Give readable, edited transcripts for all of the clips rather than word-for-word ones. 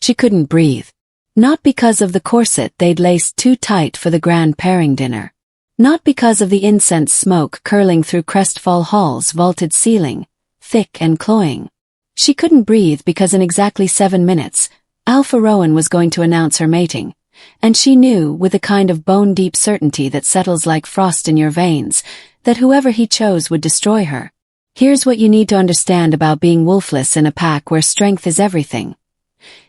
She couldn't breathe. Not because of the corset they'd laced too tight for the grand pairing dinner. Not because of the incense smoke curling through Crestfall Hall's vaulted ceiling, thick and cloying. She couldn't breathe because in exactly 7 minutes, Alpha Rowan was going to announce her mating, and she knew, with a kind of bone-deep certainty that settles like frost in your veins, that whoever he chose would destroy her. Here's what you need to understand about being wolfless in a pack where strength is everything.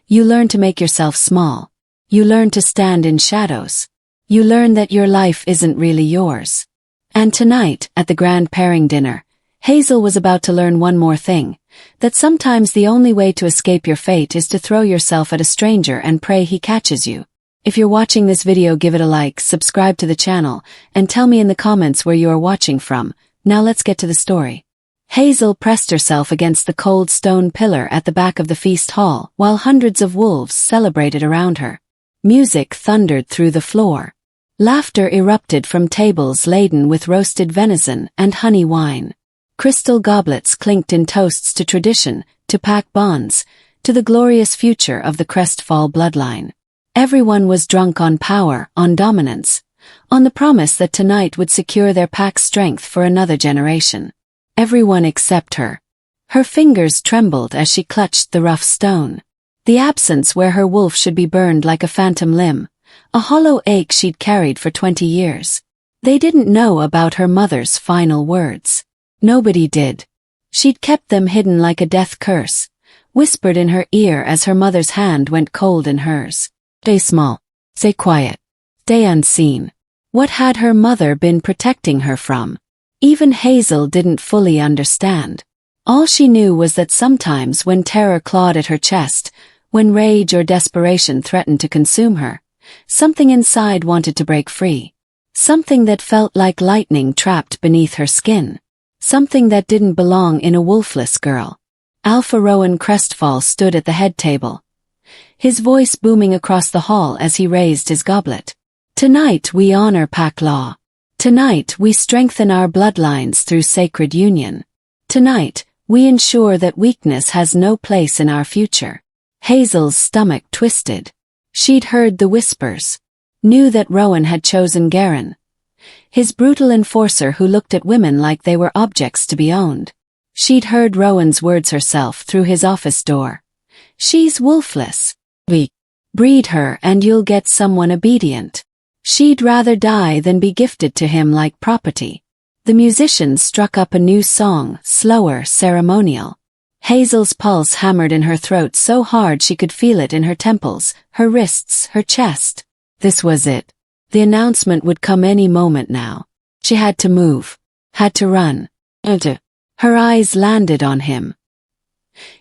You learn to make yourself small. You learn to stand in shadows. You learn that your life isn't really yours. And tonight, at the grand pairing dinner, Hazel was about to learn one more thing, that sometimes the only way to escape your fate is to throw yourself at a stranger and pray he catches you. If you're watching this video, give it a like, subscribe to the channel, and tell me in the comments where you are watching from. Now let's get to the story. Hazel pressed herself against the cold stone pillar at the back of the feast hall while hundreds of wolves celebrated around her. Music thundered through the floor. Laughter erupted from tables laden with roasted venison and honey wine. Crystal goblets clinked in toasts to tradition, to pack bonds, to the glorious future of the Crestfall bloodline. Everyone was drunk on power, on dominance, on the promise that tonight would secure their pack's strength for another generation. Everyone except her. Her fingers trembled as she clutched the rough stone. The absence where her wolf should be burned like a phantom limb, a hollow ache she'd carried for 20 years. They didn't know about her mother's final words. Nobody did. She'd kept them hidden like a death curse, whispered in her ear as her mother's hand went cold in hers. Stay small. Stay quiet. Stay unseen. What had her mother been protecting her from? Even Hazel didn't fully understand. All she knew was that sometimes when terror clawed at her chest, when rage or desperation threatened to consume her, something inside wanted to break free. Something that felt like lightning trapped beneath her skin. Something that didn't belong in a wolfless girl. Alpha Rowan Crestfall stood at the head table, his voice booming across the hall as he raised his goblet. Tonight we honor pack law. Tonight we strengthen our bloodlines through sacred union. Tonight, we ensure that weakness has no place in our future. Hazel's stomach twisted. She'd heard the whispers. Knew that Rowan had chosen Garen, his brutal enforcer who looked at women like they were objects to be owned. She'd heard Rowan's words herself through his office door. She's wolfless. Breed her and you'll get someone obedient. She'd rather die than be gifted to him like property. The musicians struck up a new song, slower, ceremonial. Hazel's pulse hammered in her throat so hard she could feel it in her temples, her wrists, her chest. This was it. The announcement would come any moment now. She had to move. Had to run. Her eyes landed on him.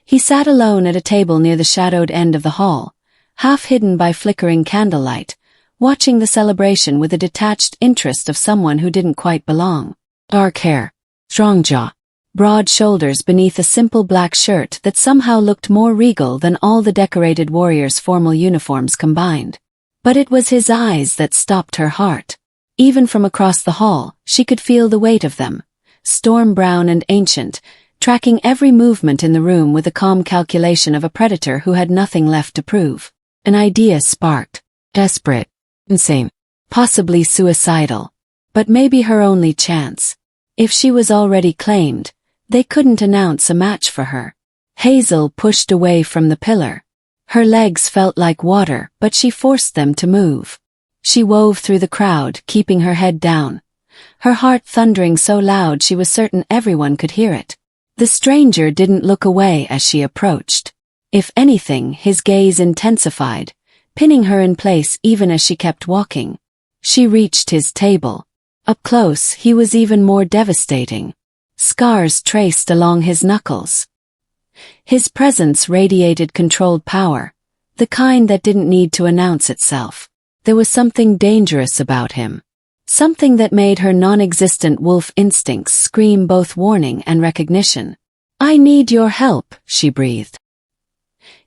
He sat alone at a table near the shadowed end of the hall, half hidden by flickering candlelight, watching the celebration with a detached interest of someone who didn't quite belong. Dark hair, strong jaw, broad shoulders beneath a simple black shirt that somehow looked more regal than all the decorated warriors' formal uniforms combined. But it was his eyes that stopped her heart. Even from across the hall, she could feel the weight of them, storm-brown and ancient, tracking every movement in the room with the calm calculation of a predator who had nothing left to prove. An idea sparked. Desperate. Insane. Possibly suicidal. But maybe her only chance. If she was already claimed, they couldn't announce a match for her. Hazel pushed away from the pillar. Her legs felt like water, but she forced them to move. She wove through the crowd, keeping her head down, her heart thundering so loud she was certain everyone could hear it. The stranger didn't look away as she approached. If anything, his gaze intensified, pinning her in place even as she kept walking. She reached his table. Up close, he was even more devastating. Scars traced along his knuckles. His presence radiated controlled power, the kind that didn't need to announce itself. There was something dangerous about him. Something that made her non-existent wolf instincts scream both warning and recognition. "I need your help," she breathed.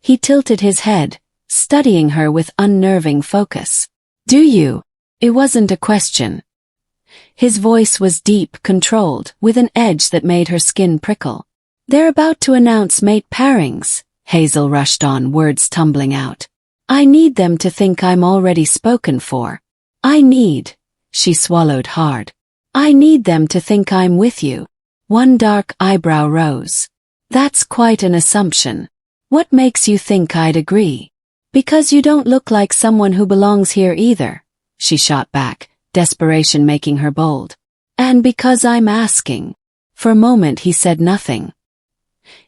He tilted his head, studying her with unnerving focus. "Do you?" It wasn't a question. His voice was deep, controlled, with an edge that made her skin prickle. "They're about to announce mate pairings," Hazel rushed on, words tumbling out. I need them to think I'm already spoken for. She swallowed hard. I need them to think I'm with you. One dark eyebrow rose. That's quite an assumption. What makes you think I'd agree? Because you don't look like someone who belongs here either, she shot back, desperation making her bold. And because I'm asking. For a moment he said nothing.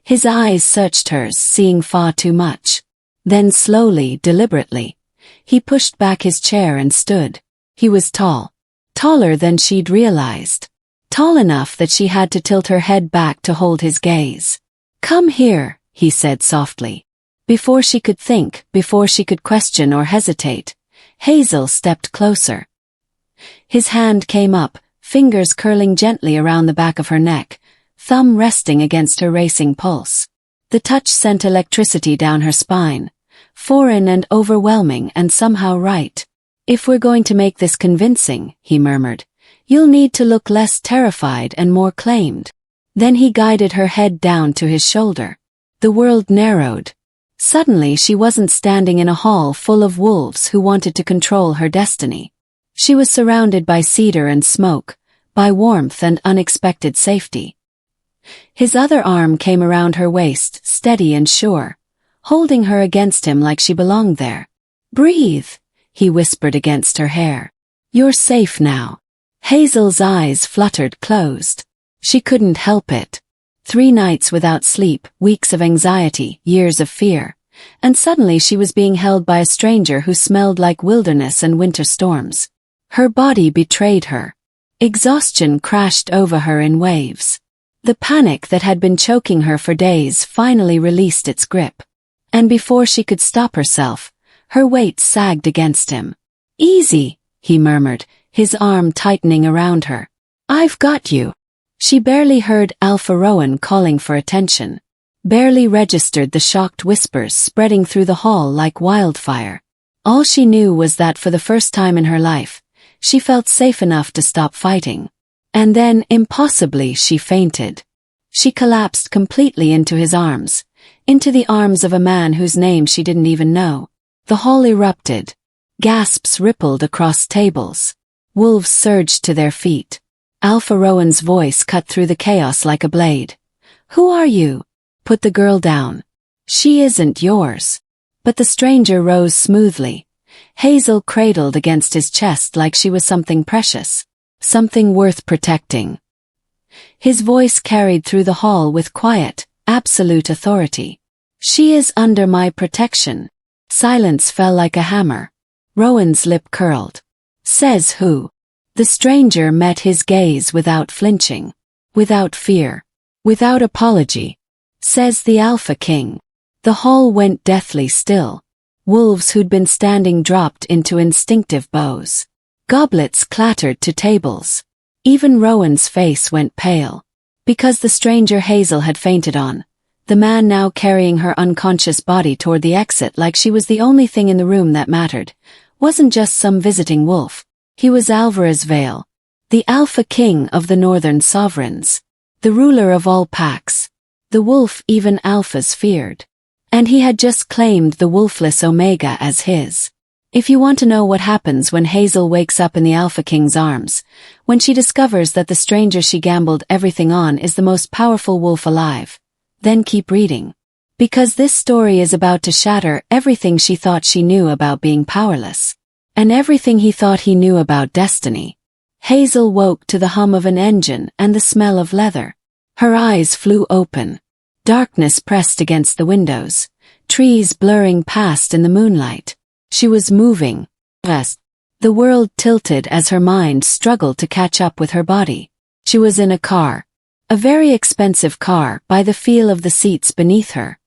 His eyes searched hers, seeing far too much. Then slowly, deliberately, he pushed back his chair and stood. He was tall. Taller than she'd realized. Tall enough that she had to tilt her head back to hold his gaze. Come here, he said softly. Before she could think, before she could question or hesitate, Hazel stepped closer. His hand came up, fingers curling gently around the back of her neck, thumb resting against her racing pulse. The touch sent electricity down her spine, foreign and overwhelming and somehow right. If we're going to make this convincing, he murmured, you'll need to look less terrified and more claimed. Then he guided her head down to his shoulder. The world narrowed. Suddenly she wasn't standing in a hall full of wolves who wanted to control her destiny. She was surrounded by cedar and smoke, by warmth and unexpected safety. His other arm came around her waist, steady and sure, holding her against him like she belonged there. Breathe, he whispered against her hair. You're safe now. Hazel's eyes fluttered closed. She couldn't help it. 3 nights without sleep, weeks of anxiety, years of fear, and suddenly she was being held by a stranger who smelled like wilderness and winter storms. Her body betrayed her. Exhaustion crashed over her in waves. The panic that had been choking her for days finally released its grip. And before she could stop herself, her weight sagged against him. Easy, he murmured, his arm tightening around her. I've got you. She barely heard Alpha Rowan calling for attention, barely registered the shocked whispers spreading through the hall like wildfire. All she knew was that for the first time in her life, she felt safe enough to stop fighting. And then, impossibly, she fainted. She collapsed completely into his arms, into the arms of a man whose name she didn't even know. The hall erupted. Gasps rippled across tables. Wolves surged to their feet. Alpha Rowan's voice cut through the chaos like a blade. Who are you? Put the girl down. She isn't yours. But the stranger rose smoothly. Hazel cradled against his chest like she was something precious, something worth protecting. His voice carried through the hall with quiet, absolute authority. She is under my protection. Silence fell like a hammer. Rowan's lip curled. Says who? The stranger met his gaze without flinching, without fear, without apology. Says the Alpha King. The hall went deathly still. Wolves who'd been standing dropped into instinctive bows. Goblets clattered to tables. Even Rowan's face went pale. Because the stranger Hazel had fainted on, the man now carrying her unconscious body toward the exit like she was the only thing in the room that mattered, wasn't just some visiting wolf. He was Alvarez Vale, the Alpha King of the Northern Sovereigns, the ruler of all packs, the wolf even Alphas feared. And he had just claimed the Wolfless Omega as his. If you want to know what happens when Hazel wakes up in the Alpha King's arms, when she discovers that the stranger she gambled everything on is the most powerful wolf alive, then keep reading. Because this story is about to shatter everything she thought she knew about being powerless. And everything he thought he knew about destiny. Hazel woke to the hum of an engine and the smell of leather. Her eyes flew open. Darkness pressed against the windows, trees blurring past in the moonlight. She was moving. Yes. The world tilted as her mind struggled to catch up with her body. She was in a car. A very expensive car by the feel of the seats beneath her.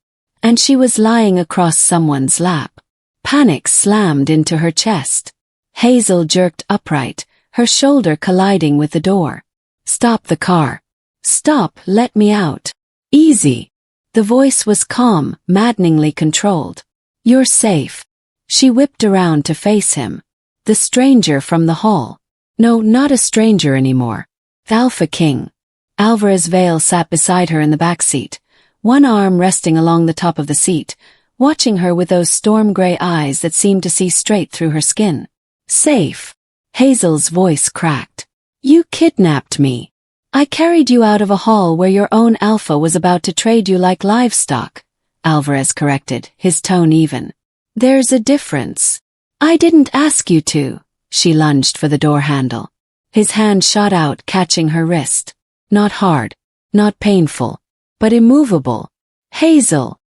And she was lying across someone's lap. Panic slammed into her chest. Hazel jerked upright, her shoulder colliding with the door. Stop the car. Stop, let me out. Easy. The voice was calm, maddeningly controlled. You're safe. She whipped around to face him. The stranger from the hall. No, not a stranger anymore. Alpha King. Alvarez Vale sat beside her in the back seat, one arm resting along the top of the seat, watching her with those storm-gray eyes that seemed to see straight through her skin. Safe. Hazel's voice cracked. You kidnapped me. I carried you out of a hall where your own alpha was about to trade you like livestock, Alvarez corrected, his tone even. There's a difference. I didn't ask you to. She lunged for the door handle. His hand shot out, catching her wrist. Not hard, not painful, but immovable. Hazel.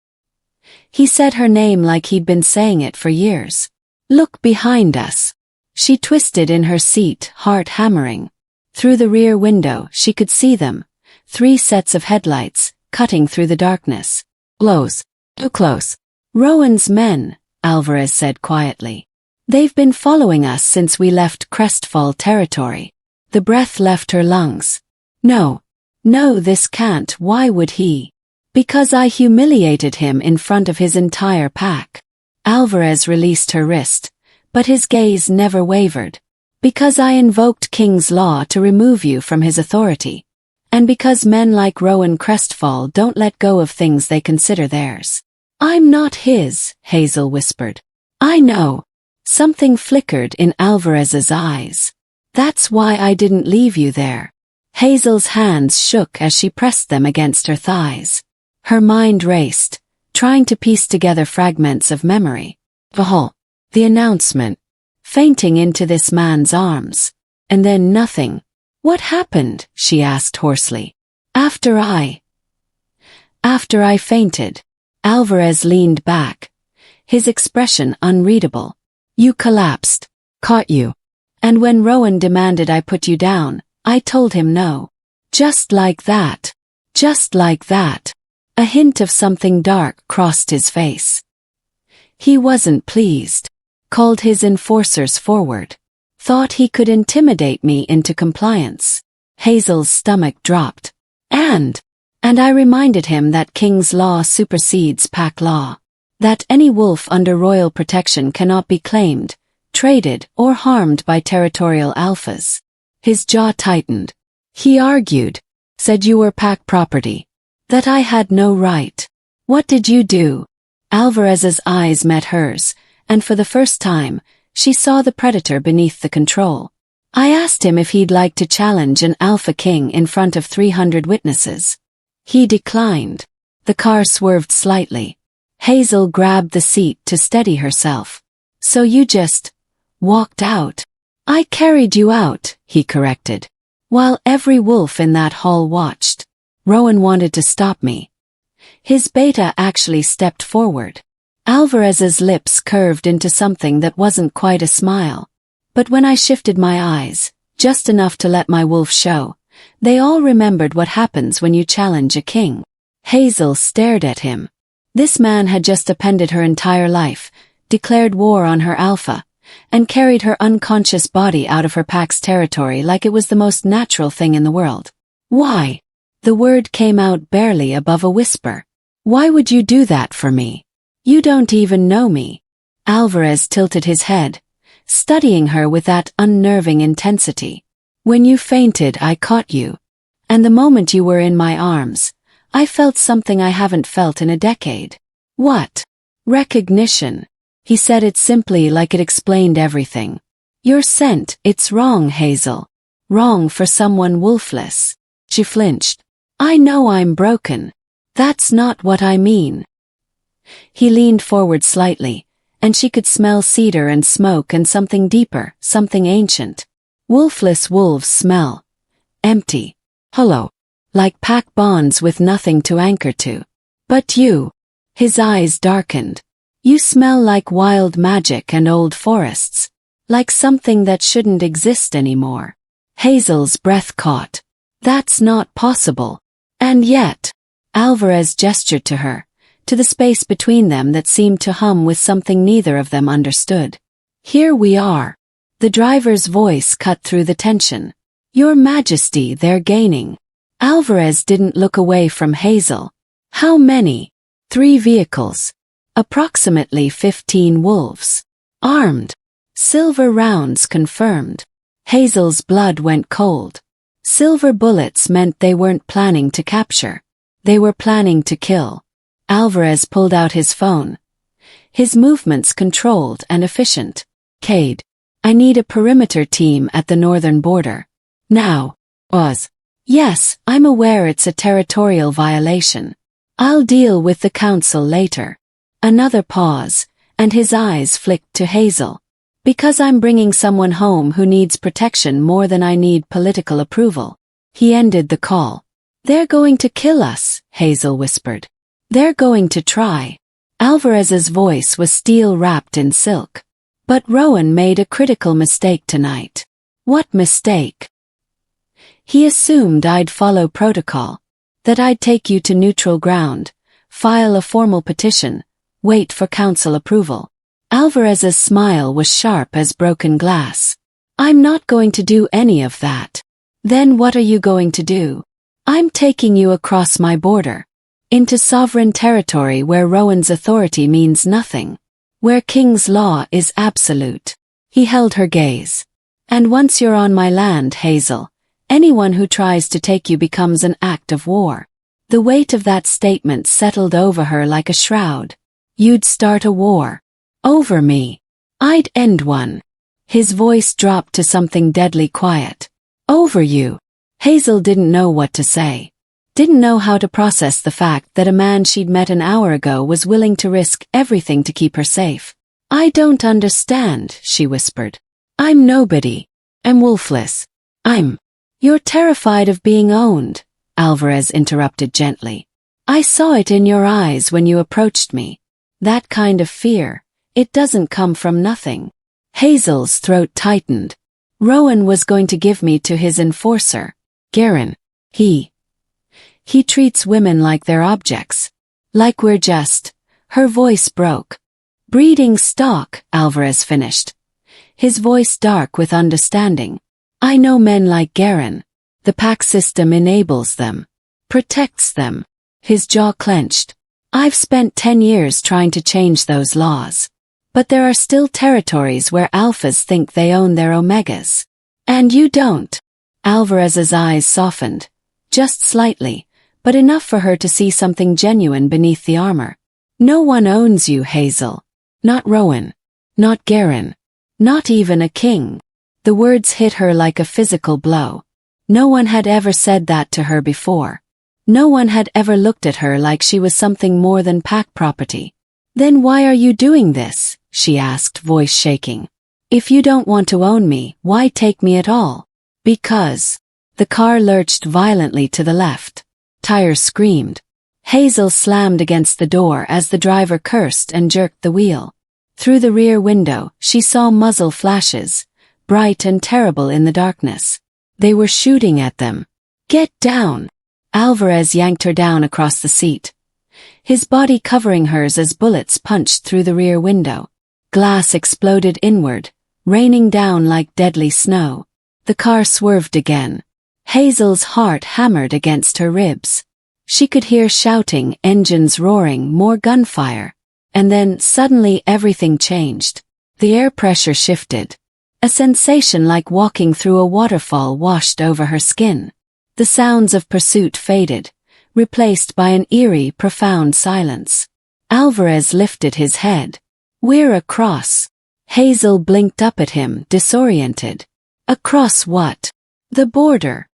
He said her name like he'd been saying it for years. Look behind us. She twisted in her seat, heart hammering. Through the rear window, she could see them. 3 sets of headlights, cutting through the darkness. Close. Too close. Rowan's men, Alvarez said quietly. They've been following us since we left Crestfall territory. The breath left her lungs. No, this can't. Why would he? Because I humiliated him in front of his entire pack. Alvarez released her wrist, but his gaze never wavered. Because I invoked King's law to remove you from his authority. And because men like Rowan Crestfall don't let go of things they consider theirs. I'm not his, Hazel whispered. I know. Something flickered in Alvarez's eyes. That's why I didn't leave you there. Hazel's hands shook as she pressed them against her thighs. Her mind raced, trying to piece together fragments of memory. The announcement. Fainting into this man's arms. And then nothing. What happened? She asked hoarsely. After I fainted. Alvarez leaned back, his expression unreadable. You collapsed. Caught you. And when Rowan demanded I put you down, I told him no. Just like that. Just like that. A hint of something dark crossed his face. He wasn't pleased. Called his enforcers forward. Thought he could intimidate me into compliance. Hazel's stomach dropped. And I reminded him that King's law supersedes pack law. That any wolf under royal protection cannot be claimed, traded, or harmed by territorial alphas. His jaw tightened. He argued. Said you were pack property. That I had no right. What did you do? Alvarez's eyes met hers, and for the first time, she saw the predator beneath the control. I asked him if he'd like to challenge an alpha king in front of 300 witnesses. He declined. The car swerved slightly. Hazel grabbed the seat to steady herself. So you just walked out. I carried you out, he corrected. While every wolf in that hall watched. Rowan wanted to stop me. His beta actually stepped forward. Alvarez's lips curved into something that wasn't quite a smile. But when I shifted my eyes, just enough to let my wolf show, they all remembered what happens when you challenge a king. Hazel stared at him. This man had just appended her entire life, declared war on her alpha, and carried her unconscious body out of her pack's territory like it was the most natural thing in the world. Why? The word came out barely above a whisper. Why would you do that for me? You don't even know me. Alvarez tilted his head, studying her with that unnerving intensity. When you fainted, I caught you. And the moment you were in my arms, I felt something I haven't felt in a decade. What? Recognition. He said it simply like it explained everything. Your scent, it's wrong, Hazel. Wrong for someone wolfless. She flinched. I know I'm broken. That's not what I mean. He leaned forward slightly, and she could smell cedar and smoke and something deeper, something ancient. Wolfless wolves smell empty, hollow, like pack bonds with nothing to anchor to. But you, his eyes darkened. You smell like wild magic and old forests, like something that shouldn't exist anymore. Hazel's breath caught. That's not possible. And yet, Alvarez gestured to her, to the space between them that seemed to hum with something neither of them understood. Here we are. The driver's voice cut through the tension. Your Majesty, they're gaining. Alvarez didn't look away from Hazel. How many? 3 vehicles. Approximately 15 wolves. Armed. Silver rounds confirmed. Hazel's blood went cold. Silver bullets meant they weren't planning to capture. They were planning to kill. Alvarez pulled out his phone. His movements controlled and efficient. Cade. I need a perimeter team at the northern border. Now. Oz. Yes, I'm aware it's a territorial violation. I'll deal with the council later. Another pause, and his eyes flicked to Hazel. Because I'm bringing someone home who needs protection more than I need political approval. He ended the call. They're going to kill us, Hazel whispered. They're going to try. Alvarez's voice was steel wrapped in silk. But Rowan made a critical mistake tonight. What mistake? He assumed I'd follow protocol. That I'd take you to neutral ground, file a formal petition, wait for council approval. Alvarez's smile was sharp as broken glass. I'm not going to do any of that. Then what are you going to do? I'm taking you across my border. Into sovereign territory where Rowan's authority means nothing. Where King's law is absolute. He held her gaze. And once you're on my land, Hazel, anyone who tries to take you becomes an act of war. The weight of that statement settled over her like a shroud. You'd start a war. Over me. I'd end one. His voice dropped to something deadly quiet. Over you. Hazel didn't know what to say. Didn't know how to process the fact that a man she'd met an hour ago was willing to risk everything to keep her safe. I don't understand, she whispered. I'm nobody. I'm Wolfless. You're terrified of being owned, Alvarez interrupted gently. I saw it in your eyes when you approached me. That kind of fear, it doesn't come from nothing. Hazel's throat tightened. Rowan was going to give me to his enforcer. Garen. He treats women like they're objects. Like we're just. Her voice broke. Breeding stock, Alvarez finished. His voice dark with understanding. I know men like Garen. The pack system enables them. Protects them. His jaw clenched. I've spent 10 years trying to change those laws. But there are still territories where alphas think they own their omegas. And you don't. Alvarez's eyes softened. Just slightly, but enough for her to see something genuine beneath the armor. No one owns you, Hazel. Not Rowan. Not Garen. Not even a king. The words hit her like a physical blow. No one had ever said that to her before. No one had ever looked at her like she was something more than pack property. Then why are you doing this? She asked, voice shaking. If you don't want to own me, why take me at all? Because. The car lurched violently to the left. Tires screamed. Hazel slammed against the door as the driver cursed and jerked the wheel. Through the rear window, she saw muzzle flashes, bright and terrible in the darkness. They were shooting at them. Get down! Alvarez yanked her down across the seat. His body covering hers as bullets punched through the rear window. Glass exploded inward, raining down like deadly snow. The car swerved again. Hazel's heart hammered against her ribs. She could hear shouting, engines roaring, more gunfire. And then, suddenly everything changed. The air pressure shifted. A sensation like walking through a waterfall washed over her skin. The sounds of pursuit faded, replaced by an eerie, profound silence. Alvarez lifted his head. We're across. Hazel blinked up at him, disoriented. Across what? The border.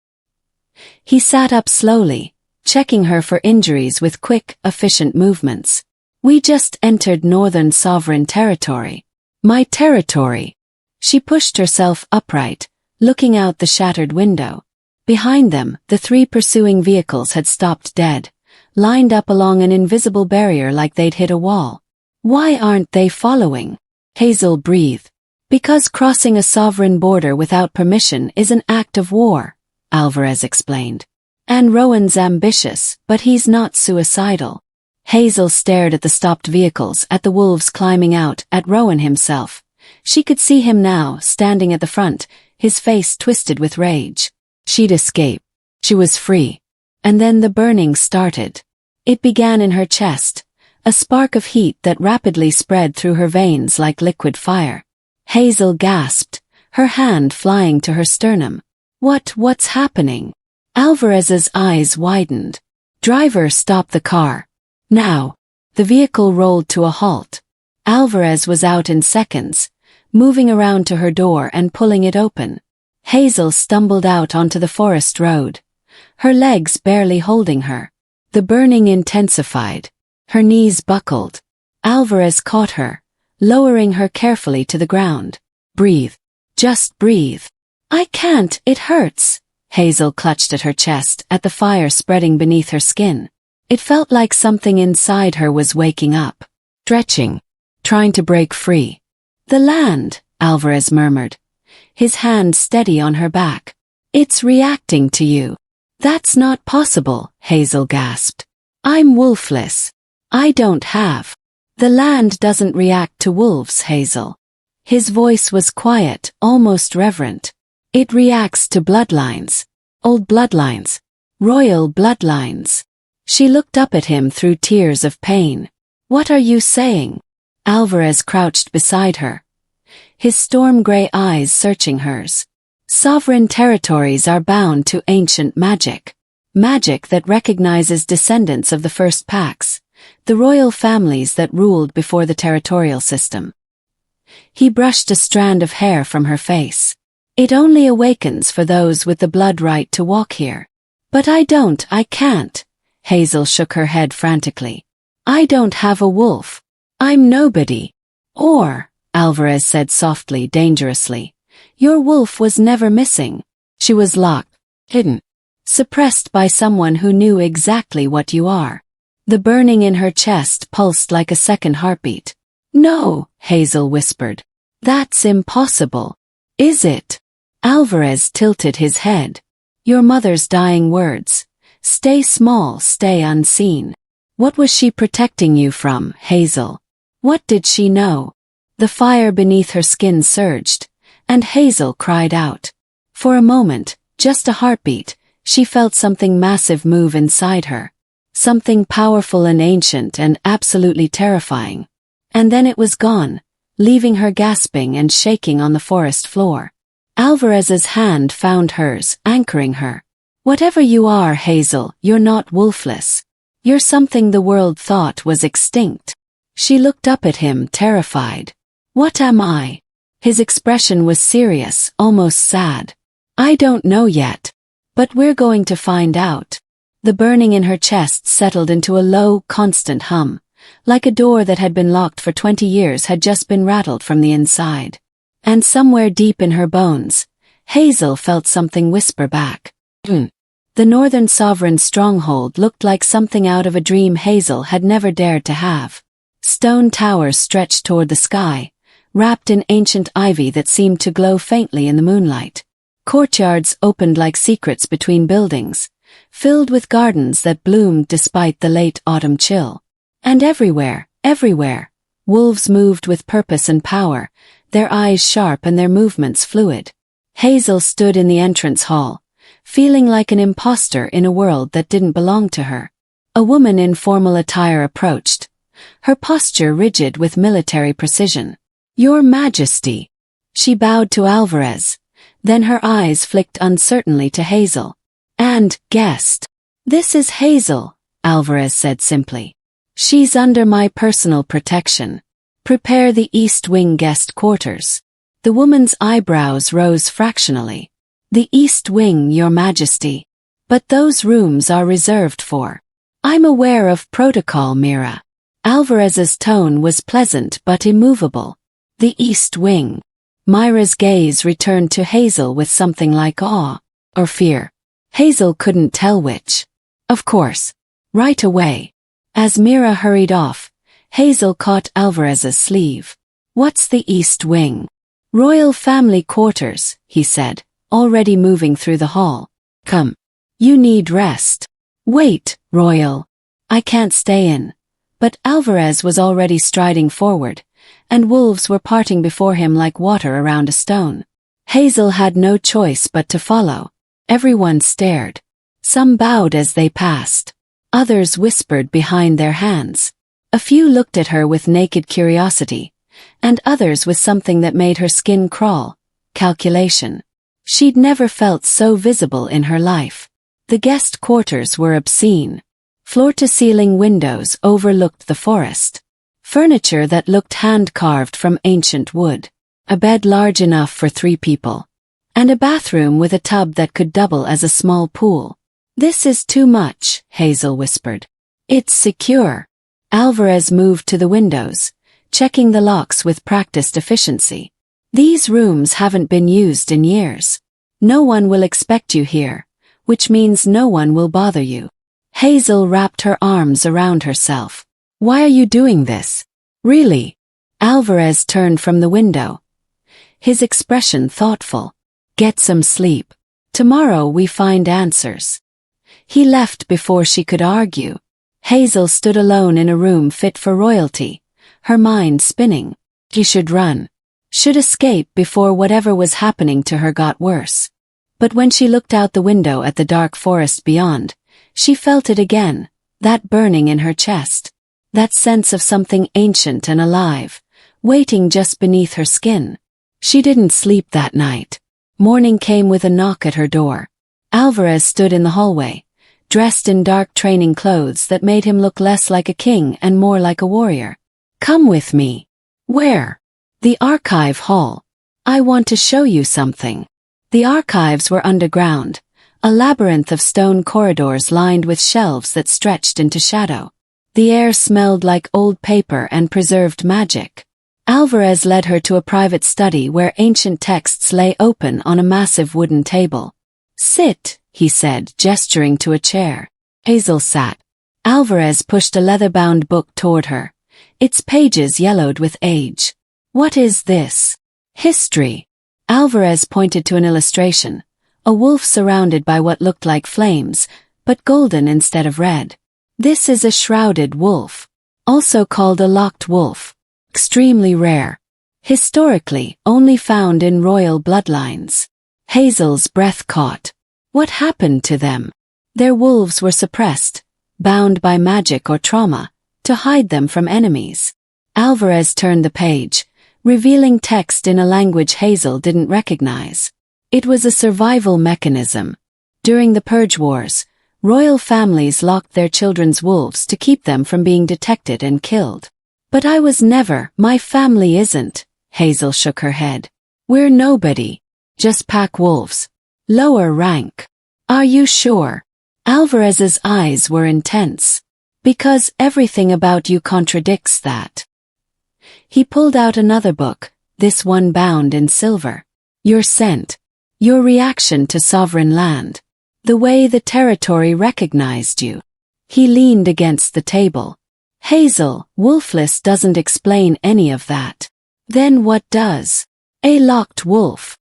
He sat up slowly, checking her for injuries with quick, efficient movements. We just entered northern sovereign territory. My territory. She pushed herself upright, looking out the shattered window. Behind them, the 3 pursuing vehicles had stopped dead, lined up along an invisible barrier like they'd hit a wall. Why aren't they following? Hazel breathed. Because crossing a sovereign border without permission is an act of war, Alvarez explained. And Rowan's ambitious, but he's not suicidal. Hazel stared at the stopped vehicles, at the wolves climbing out, at Rowan himself. She could see him now, standing at the front, his face twisted with rage. She'd escape. She was free. And then the burning started. It began in her chest, a spark of heat that rapidly spread through her veins like liquid fire. Hazel gasped, her hand flying to her sternum. What's happening? Alvarez's eyes widened. Driver, stop the car. Now. The vehicle rolled to a halt. Alvarez was out in seconds, moving around to her door and pulling it open. Hazel stumbled out onto the forest road, her legs barely holding her. The burning intensified. Her knees buckled. Alvarez caught her, lowering her carefully to the ground. Breathe. Just breathe. I can't, it hurts. Hazel clutched at her chest, at the fire spreading beneath her skin. It felt like something inside her was waking up, stretching, trying to break free. The land, Alvarez murmured, his hand steady on her back. It's reacting to you. That's not possible, Hazel gasped. I'm wolfless. I don't have. The land doesn't react to wolves, Hazel. His voice was quiet, almost reverent. It reacts to bloodlines. Old bloodlines. Royal bloodlines. She looked up at him through tears of pain. What are you saying? Alvarez crouched beside her, his storm-gray eyes searching hers. Sovereign territories are bound to ancient magic. Magic that recognizes descendants of the first packs, the royal families that ruled before the territorial system. He brushed a strand of hair from her face. It only awakens for those with the blood right to walk here. But I can't. Hazel shook her head frantically. I don't have a wolf. I'm nobody. Or, Alvarez said softly, dangerously, your wolf was never missing. She was locked, hidden, suppressed by someone who knew exactly what you are. The burning in her chest pulsed like a second heartbeat. No, Hazel whispered. That's impossible. Is it? Alvarez tilted his head. Your mother's dying words. Stay small, stay unseen. What was she protecting you from, Hazel? What did she know? The fire beneath her skin surged, and Hazel cried out. For a moment, just a heartbeat, she felt something massive move inside her. Something powerful and ancient and absolutely terrifying. And then it was gone, leaving her gasping and shaking on the forest floor. Alvarez's hand found hers, anchoring her. Whatever you are, Hazel, you're not wolfless. You're something the world thought was extinct. She looked up at him, terrified. What am I? His expression was serious, almost sad. I don't know yet. But we're going to find out. The burning in her chest settled into a low, constant hum, like a door that had been locked for 20 years had just been rattled from the inside. And somewhere deep in her bones, Hazel felt something whisper back. The northern sovereign stronghold looked like something out of a dream Hazel had never dared to have. Stone towers stretched toward the sky, wrapped in ancient ivy that seemed to glow faintly in the moonlight. Courtyards opened like secrets between buildings, filled with gardens that bloomed despite the late autumn chill. And everywhere, wolves moved with purpose and power, their eyes sharp and their movements fluid. Hazel stood in the entrance hall, feeling like an imposter in a world that didn't belong to her. A woman in formal attire approached, her posture rigid with military precision. Your Majesty. She bowed to Alvarez, then her eyes flicked uncertainly to Hazel. And, guest. This is Hazel, Alvarez said simply. She's under my personal protection. Prepare the East Wing guest quarters. The woman's eyebrows rose fractionally. The East Wing, Your Majesty. But those rooms are reserved for. I'm aware of protocol, Mira. Alvarez's tone was pleasant but immovable. The East Wing. Myra's gaze returned to Hazel with something like awe, or fear. Hazel couldn't tell which. Of course. Right away. As Mira hurried off, Hazel caught Alvarez's sleeve. What's the East Wing? Royal family quarters, he said, already moving through the hall. Come. You need rest. Wait, Royal. I can't stay in. But Alvarez was already striding forward, and wolves were parting before him like water around a stone. Hazel had no choice but to follow. Everyone stared. Some bowed as they passed. Others whispered behind their hands. A few looked at her with naked curiosity, and others with something that made her skin crawl, calculation. She'd never felt so visible in her life. The guest quarters were obscene. Floor-to-ceiling windows overlooked the forest. Furniture that looked hand-carved from ancient wood. A bed large enough for 3 people. And a bathroom with a tub that could double as a small pool. "This is too much," Hazel whispered. "It's secure." Alvarez moved to the windows, checking the locks with practiced efficiency. "These rooms haven't been used in years. No one will expect you here, which means no one will bother you." Hazel wrapped her arms around herself. "Why are you doing this? Really?" Alvarez turned from the window, his expression thoughtful. "Get some sleep. Tomorrow we find answers." He left before she could argue. Hazel stood alone in a room fit for royalty, her mind spinning. She should run. Should escape before whatever was happening to her got worse. But when she looked out the window at the dark forest beyond, she felt it again, that burning in her chest. That sense of something ancient and alive, waiting just beneath her skin. She didn't sleep that night. Morning came with a knock at her door. Alvarez stood in the hallway, dressed in dark training clothes that made him look less like a king and more like a warrior. "Come with me." "Where?" "The archive hall. I want to show you something." The archives were underground, a labyrinth of stone corridors lined with shelves that stretched into shadow. The air smelled like old paper and preserved magic. Alvarez led her to a private study where ancient texts lay open on a massive wooden table. "Sit," he said, gesturing to a chair. Hazel sat. Alvarez pushed a leather-bound book toward her, its pages yellowed with age. "What is this?" "History." Alvarez pointed to an illustration, a wolf surrounded by what looked like flames, but golden instead of red. "This is a shrouded wolf, also called a locked wolf. Extremely rare. Historically, only found in royal bloodlines." Hazel's breath caught. What happened to them? Their wolves were suppressed, bound by magic or trauma, to hide them from enemies. Alvarez turned the page, revealing text in a language Hazel didn't recognize. It was a survival mechanism. During the Purge Wars, royal families locked their children's wolves to keep them from being detected and killed. "But I was never, my family isn't," Hazel shook her head. "We're nobody. Just pack wolves. Lower rank." "Are you sure?" Alvarez's eyes were intense. "Because everything about you contradicts that." He pulled out another book, this one bound in silver. "Your scent. Your reaction to sovereign land. The way the territory recognized you." He leaned against the table. "Hazel, Wolfless doesn't explain any of that." "Then what does?" "A locked wolf."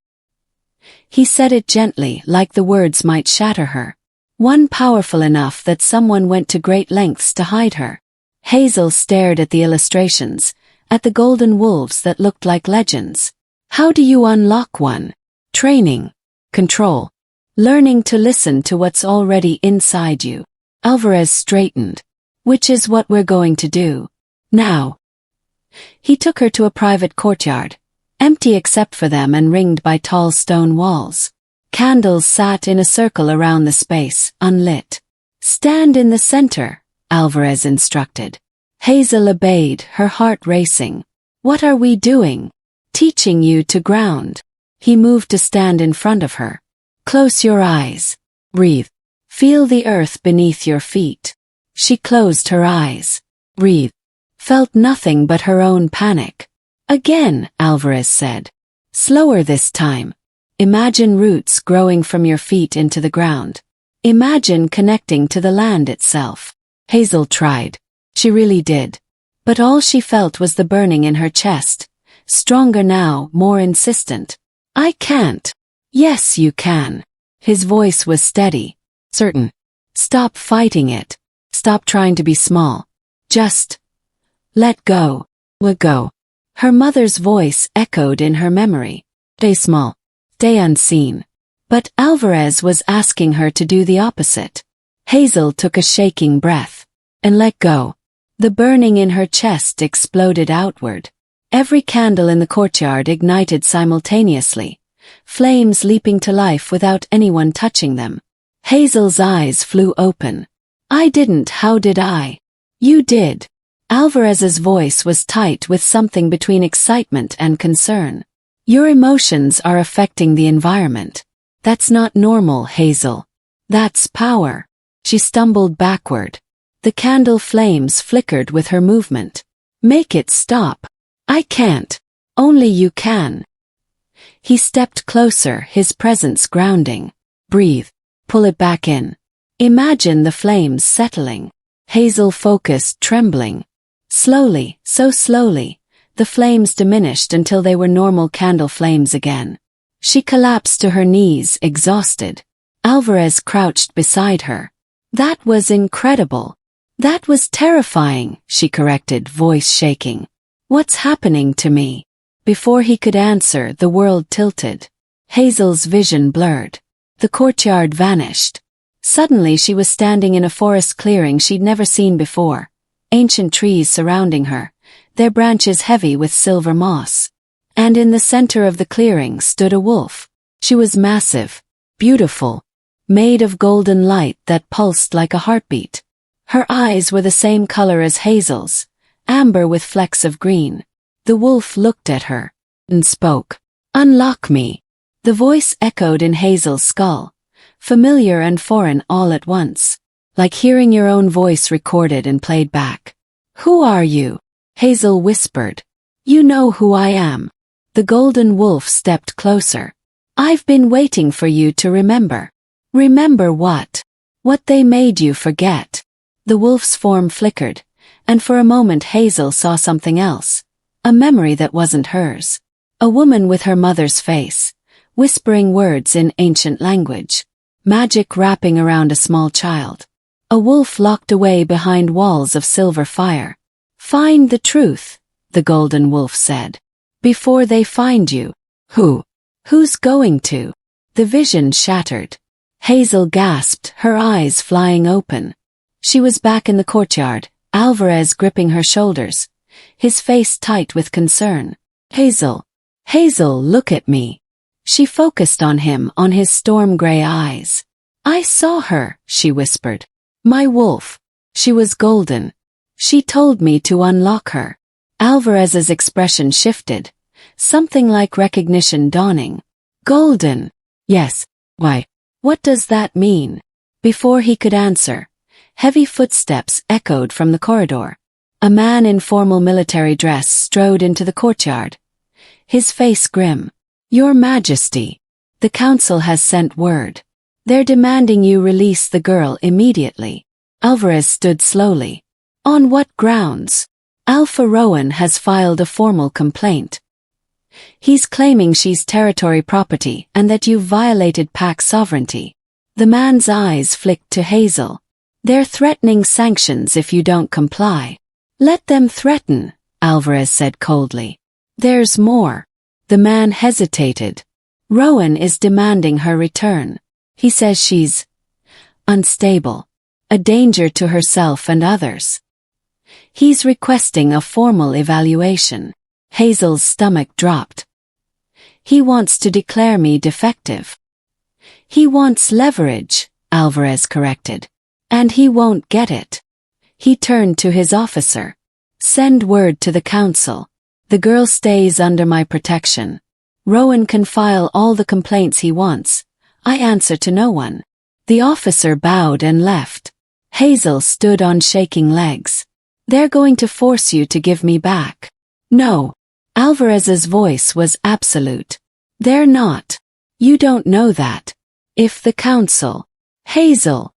He said it gently, like the words might shatter her. One powerful enough that someone went to great lengths to hide her. Hazel stared at the illustrations, at the golden wolves that looked like legends. "How do you unlock one?" "Training. Control. Learning to listen to what's already inside you." Alvarez straightened. "Which is what we're going to do. Now." He took her to a private courtyard, empty except for them and ringed by tall stone walls. Candles sat in a circle around the space, unlit. "Stand in the center," Alvarez instructed. Hazel obeyed, her heart racing. "What are we doing?" "Teaching you to ground." He moved to stand in front of her. "Close your eyes. Breathe. Feel the earth beneath your feet." She closed her eyes. Breathe. Felt nothing but her own panic. "Again," Alvarez said. "Slower this time. Imagine roots growing from your feet into the ground. Imagine connecting to the land itself." Hazel tried. She really did. But all she felt was the burning in her chest, stronger now, more insistent. "I can't." "Yes, you can." His voice was steady, certain. "Stop fighting it. Stop trying to be small. Just let go. Let go." Her mother's voice echoed in her memory. "Stay small. Stay unseen." But Alvarez was asking her to do the opposite. Hazel took a shaking breath. "And let go." The burning in her chest exploded outward. Every candle in the courtyard ignited simultaneously, flames leaping to life without anyone touching them. Hazel's eyes flew open. I didn't, how did I? You did. Alvarez's voice was tight with something between excitement and concern. Your emotions are affecting the environment. That's not normal, Hazel. That's power. She stumbled backward. The candle flames flickered with her movement. Make it stop. I can't. Only you can. He stepped closer, his presence grounding. Breathe. Pull it back in. Imagine the flames settling. Hazel focused, trembling. Slowly, so slowly, the flames diminished until they were normal candle flames again. She collapsed to her knees, exhausted. Alvarez crouched beside her. That was incredible. That was terrifying, she corrected, voice shaking. What's happening to me? Before he could answer, the world tilted. Hazel's vision blurred. The courtyard vanished. Suddenly she was standing in a forest clearing she'd never seen before. Ancient trees surrounding her, their branches heavy with silver moss. And in the center of the clearing stood a wolf. She was massive, beautiful, made of golden light that pulsed like a heartbeat. Her eyes were the same color as Hazel's, amber with flecks of green. The wolf looked at her and spoke. Unlock me. The voice echoed in Hazel's skull, familiar and foreign all at once, like hearing your own voice recorded and played back. Who are you? Hazel whispered. You know who I am. The golden wolf stepped closer. I've been waiting for you to remember. Remember what? What they made you forget. The wolf's form flickered, and for a moment Hazel saw something else. A memory that wasn't hers. A woman with her mother's face, whispering words in ancient language. Magic wrapping around a small child. A wolf locked away behind walls of silver fire. Find the truth, the golden wolf said. Before they find you. Who? Who's going to? The vision shattered. Hazel gasped, her eyes flying open. She was back in the courtyard, Alvarez gripping her shoulders, his face tight with concern. Hazel. Hazel, look at me. She focused on him, on his storm-gray eyes. I saw her, she whispered. My wolf. She was golden. She told me to unlock her. Alvarez's expression shifted, something like recognition dawning. Golden. Yes. Why? What does that mean? Before he could answer, heavy footsteps echoed from the corridor. A man in formal military dress strode into the courtyard, his face grim. Your Majesty, the council has sent word. They're demanding you release the girl immediately. Alvarez stood slowly. On what grounds? Alpha Rowan has filed a formal complaint. He's claiming she's territory property and that you've violated pack sovereignty. The man's eyes flicked to Hazel. They're threatening sanctions if you don't comply. Let them threaten, Alvarez said coldly. There's more. The man hesitated. Rowan is demanding her return. He says she's unstable, a danger to herself and others. He's requesting a formal evaluation. Hazel's stomach dropped. He wants to declare me defective. He wants leverage, Alvarez corrected. And he won't get it. He turned to his officer. Send word to the council. The girl stays under my protection. Rowan can file all the complaints he wants. I answer to no one. The officer bowed and left. Hazel stood on shaking legs. They're going to force you to give me back. No. Alvarez's voice was absolute. They're not. You don't know that. If the council. Hazel.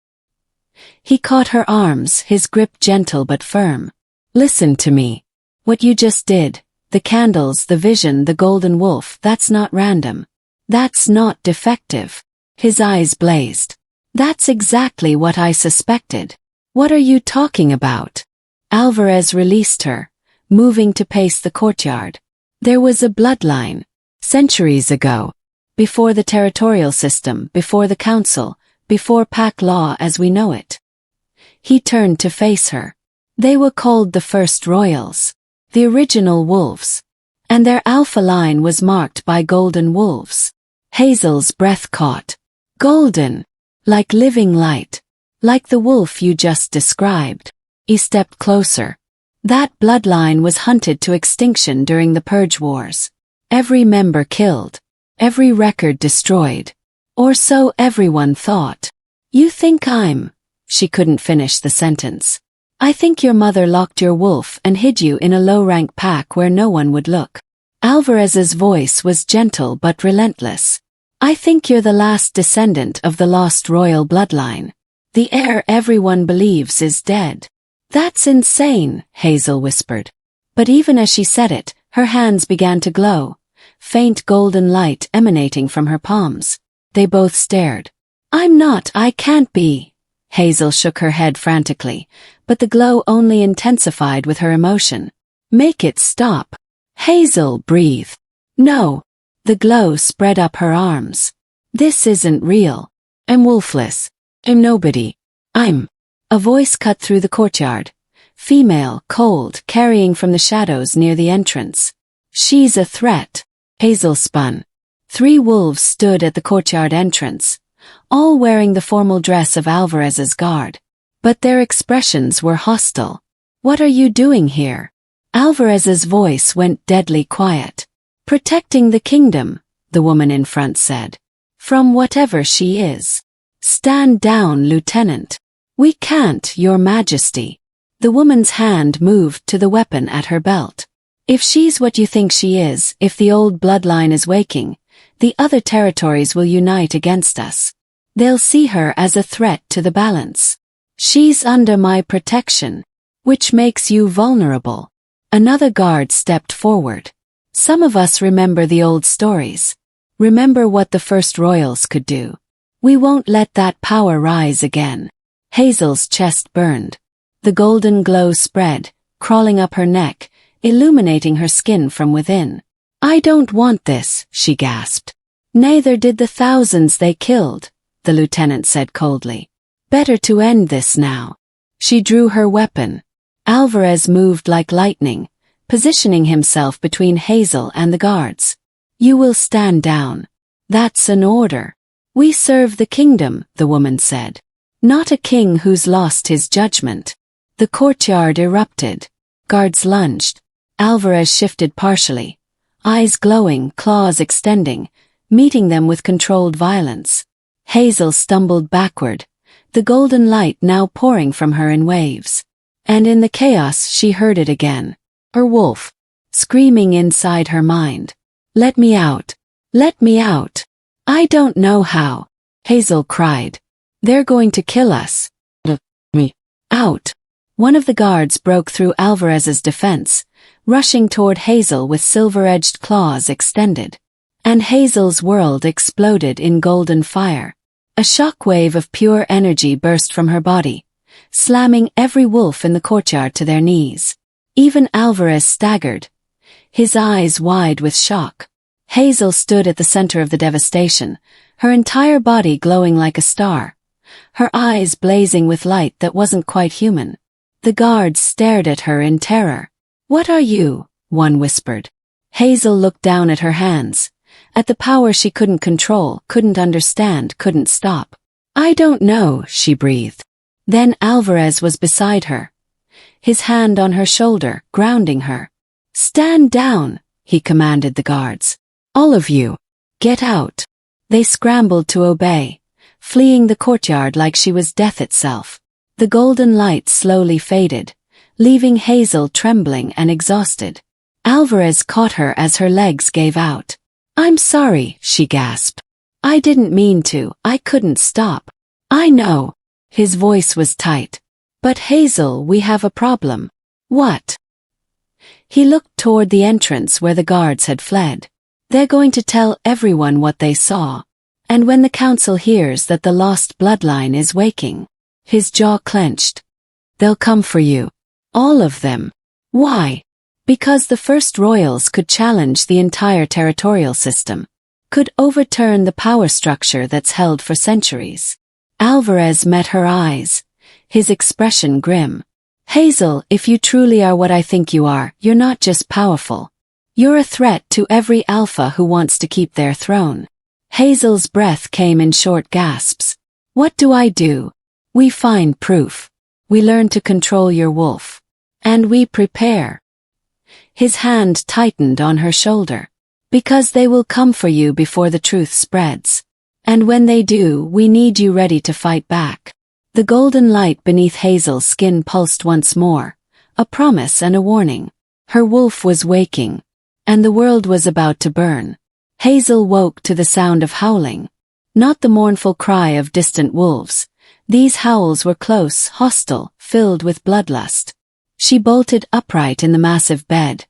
He caught her arms, his grip gentle but firm. Listen to me. What you just did, the candles, the vision, the golden wolf, that's not random. That's not defective. His eyes blazed. That's exactly what I suspected. What are you talking about? Alvarez released her, moving to pace the courtyard. There was a bloodline. Centuries ago. Before the territorial system, before the council, before pack law as we know it. He turned to face her. They were called the first royals. The original wolves. And their alpha line was marked by golden wolves. Hazel's breath caught. Golden. Like living light. Like the wolf you just described. He stepped closer. That bloodline was hunted to extinction during the Purge Wars. Every member killed. Every record destroyed. Or so everyone thought. You think I'm... She couldn't finish the sentence. I think your mother locked your wolf and hid you in a low-rank pack where no one would look. Alvarez's voice was gentle but relentless. I think you're the last descendant of the lost royal bloodline. The heir everyone believes is dead. That's insane, Hazel whispered. But even as she said it, her hands began to glow, faint golden light emanating from her palms. They both stared. I can't be. Hazel shook her head frantically, but the glow only intensified with her emotion. Make it stop. Hazel, breathe. No. The glow spread up her arms. This isn't real. I'm Wolfless. I'm nobody. A voice cut through the courtyard. Female, cold, carrying from the shadows near the entrance. She's a threat. Hazel spun. 3 wolves stood at the courtyard entrance, all wearing the formal dress of Alvarez's guard. But their expressions were hostile. What are you doing here? Alvarez's voice went deadly quiet. Protecting the kingdom, the woman in front said. From whatever she is. Stand down, Lieutenant. We can't, Your Majesty. The woman's hand moved to the weapon at her belt. If she's what you think she is, if the old bloodline is waking, the other territories will unite against us. They'll see her as a threat to the balance. She's under my protection, which makes you vulnerable. Another guard stepped forward. Some of us remember the old stories. Remember what the first royals could do. We won't let that power rise again. Hazel's chest burned. The golden glow spread, crawling up her neck, illuminating her skin from within. I don't want this, she gasped. Neither did the thousands they killed, the lieutenant said coldly. Better to end this now. She drew her weapon. Alvarez moved like lightning, positioning himself between Hazel and the guards. You will stand down. That's an order. We serve the kingdom, the woman said. Not a king who's lost his judgment. The courtyard erupted. Guards lunged. Alvarez shifted partially, eyes glowing, claws extending, meeting them with controlled violence. Hazel stumbled backward, the golden light now pouring from her in waves. And in the chaos she heard it again. Her wolf, screaming inside her mind. Let me out. Let me out. I don't know how. Hazel cried. They're going to kill us. Let me out. One of the guards broke through Alvarez's defense, rushing toward Hazel with silver-edged claws extended. And Hazel's world exploded in golden fire. A shockwave of pure energy burst from her body, slamming every wolf in the courtyard to their knees. Even Alvarez staggered, his eyes wide with shock. Hazel stood at the center of the devastation, her entire body glowing like a star, her eyes blazing with light that wasn't quite human. The guards stared at her in terror. What are you? One whispered. Hazel looked down at her hands, at the power she couldn't control, couldn't understand, couldn't stop. I don't know, she breathed. Then Alvarez was beside her, his hand on her shoulder, grounding her. Stand down, he commanded the guards. All of you, get out. They scrambled to obey, fleeing the courtyard like she was death itself. The golden light slowly faded, leaving Hazel trembling and exhausted. Alvarez caught her as her legs gave out. I'm sorry, she gasped. I didn't mean to, I couldn't stop. I know. His voice was tight. But Hazel, we have a problem. What? He looked toward the entrance where the guards had fled. They're going to tell everyone what they saw. And when the council hears that the lost bloodline is waking, his jaw clenched. They'll come for you. All of them. Why? Because the first royals could challenge the entire territorial system, could overturn the power structure that's held for centuries. Alvarez met her eyes, his expression grim. Hazel, if you truly are what I think you are, you're not just powerful. You're a threat to every alpha who wants to keep their throne. Hazel's breath came in short gasps. What do I do? We find proof. We learn to control your wolf. And we prepare. His hand tightened on her shoulder. Because they will come for you before the truth spreads. And when they do, we need you ready to fight back. The golden light beneath Hazel's skin pulsed once more, a promise and a warning. Her wolf was waking, and the world was about to burn. Hazel woke to the sound of howling. Not the mournful cry of distant wolves. These howls were close, hostile, filled with bloodlust. She bolted upright in the massive bed,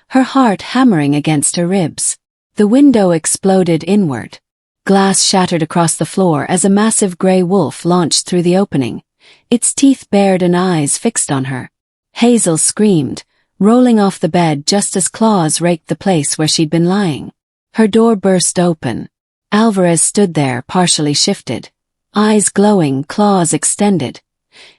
her heart hammering against her ribs. The window exploded inward. Glass shattered across the floor as a massive gray wolf launched through the opening, its teeth bared and eyes fixed on her. Hazel screamed, rolling off the bed just as claws raked the place where she'd been lying. Her door burst open. Alvarez stood there, partially shifted, eyes glowing, claws extended,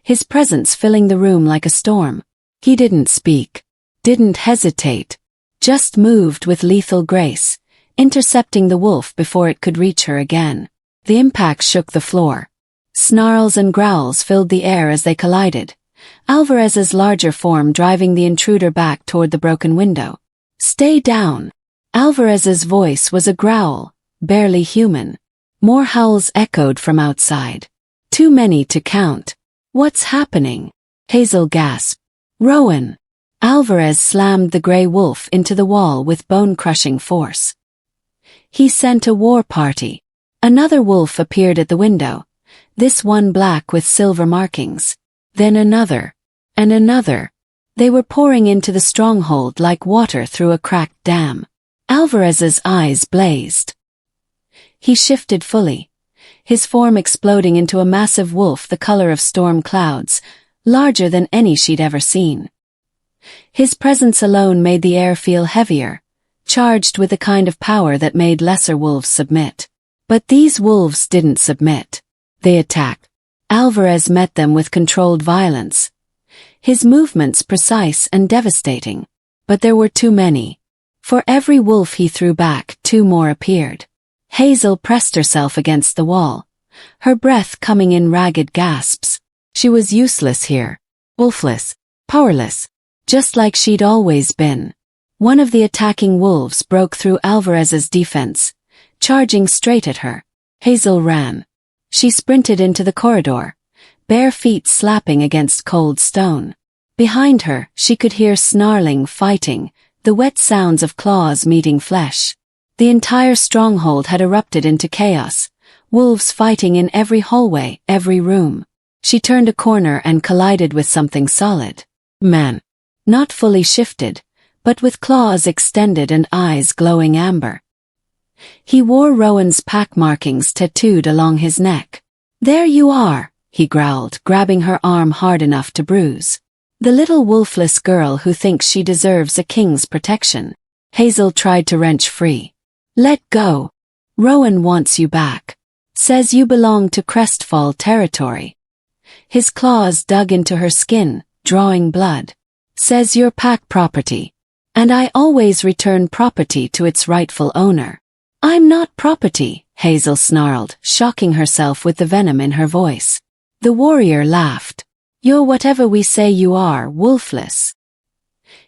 his presence filling the room like a storm. He didn't speak, didn't hesitate, just moved with lethal grace, intercepting the wolf before it could reach her again. The impact shook the floor. Snarls and growls filled the air as they collided, Alvarez's larger form driving the intruder back toward the broken window. "Stay down." Alvarez's voice was a growl, barely human. More howls echoed from outside. Too many to count. "What's happening?" Hazel gasped. "Rowan." Alvarez slammed the gray wolf into the wall with bone-crushing force. He sent a war party. Another wolf appeared at the window, this one black with silver markings. Then another. And another. They were pouring into the stronghold like water through a cracked dam. Alvarez's eyes blazed. He shifted fully, his form exploding into a massive wolf the color of storm clouds, larger than any she'd ever seen. His presence alone made the air feel heavier, charged with the kind of power that made lesser wolves submit. But these wolves didn't submit. They attacked. Alvarez met them with controlled violence, his movements precise and devastating. But there were too many. For every wolf he threw back, two more appeared. Hazel pressed herself against the wall, her breath coming in ragged gasps. She was useless here, wolfless, powerless, just like she'd always been. One of the attacking wolves broke through Alvarez's defense, charging straight at her. Hazel ran. She sprinted into the corridor, bare feet slapping against cold stone. Behind her, she could hear snarling, fighting, the wet sounds of claws meeting flesh. The entire stronghold had erupted into chaos, wolves fighting in every hallway, every room. She turned a corner and collided with something solid. Man. Not fully shifted, but with claws extended and eyes glowing amber. He wore Rowan's pack markings tattooed along his neck. "There you are," he growled, grabbing her arm hard enough to bruise. "The little wolfless girl who thinks she deserves a king's protection." Hazel tried to wrench free. "Let go. Rowan wants you back. Says you belong to Crestfall territory." His claws dug into her skin, drawing blood. "Says you're pack property. And I always return property to its rightful owner." "I'm not property," Hazel snarled, shocking herself with the venom in her voice. The warrior laughed. "You're whatever we say you are, wolfless."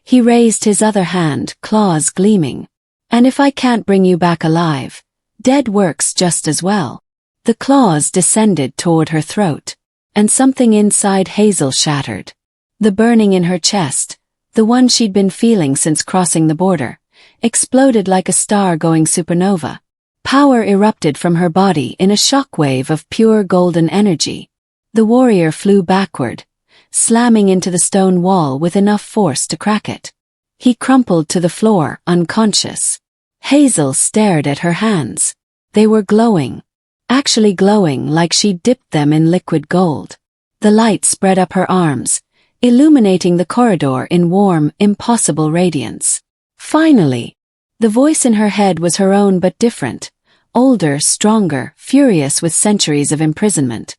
He raised his other hand, claws gleaming. "And if I can't bring you back alive, dead works just as well." The claws descended toward her throat, and something inside Hazel shattered. The burning in her chest, the one she'd been feeling since crossing the border, exploded like a star-going supernova. Power erupted from her body in a shockwave of pure golden energy. The warrior flew backward, slamming into the stone wall with enough force to crack it. He crumpled to the floor, unconscious. Hazel stared at her hands. They were glowing. Actually glowing like she'd dipped them in liquid gold. The light spread up her arms, illuminating the corridor in warm, impossible radiance. Finally! The voice in her head was her own but different, older, stronger, furious with centuries of imprisonment.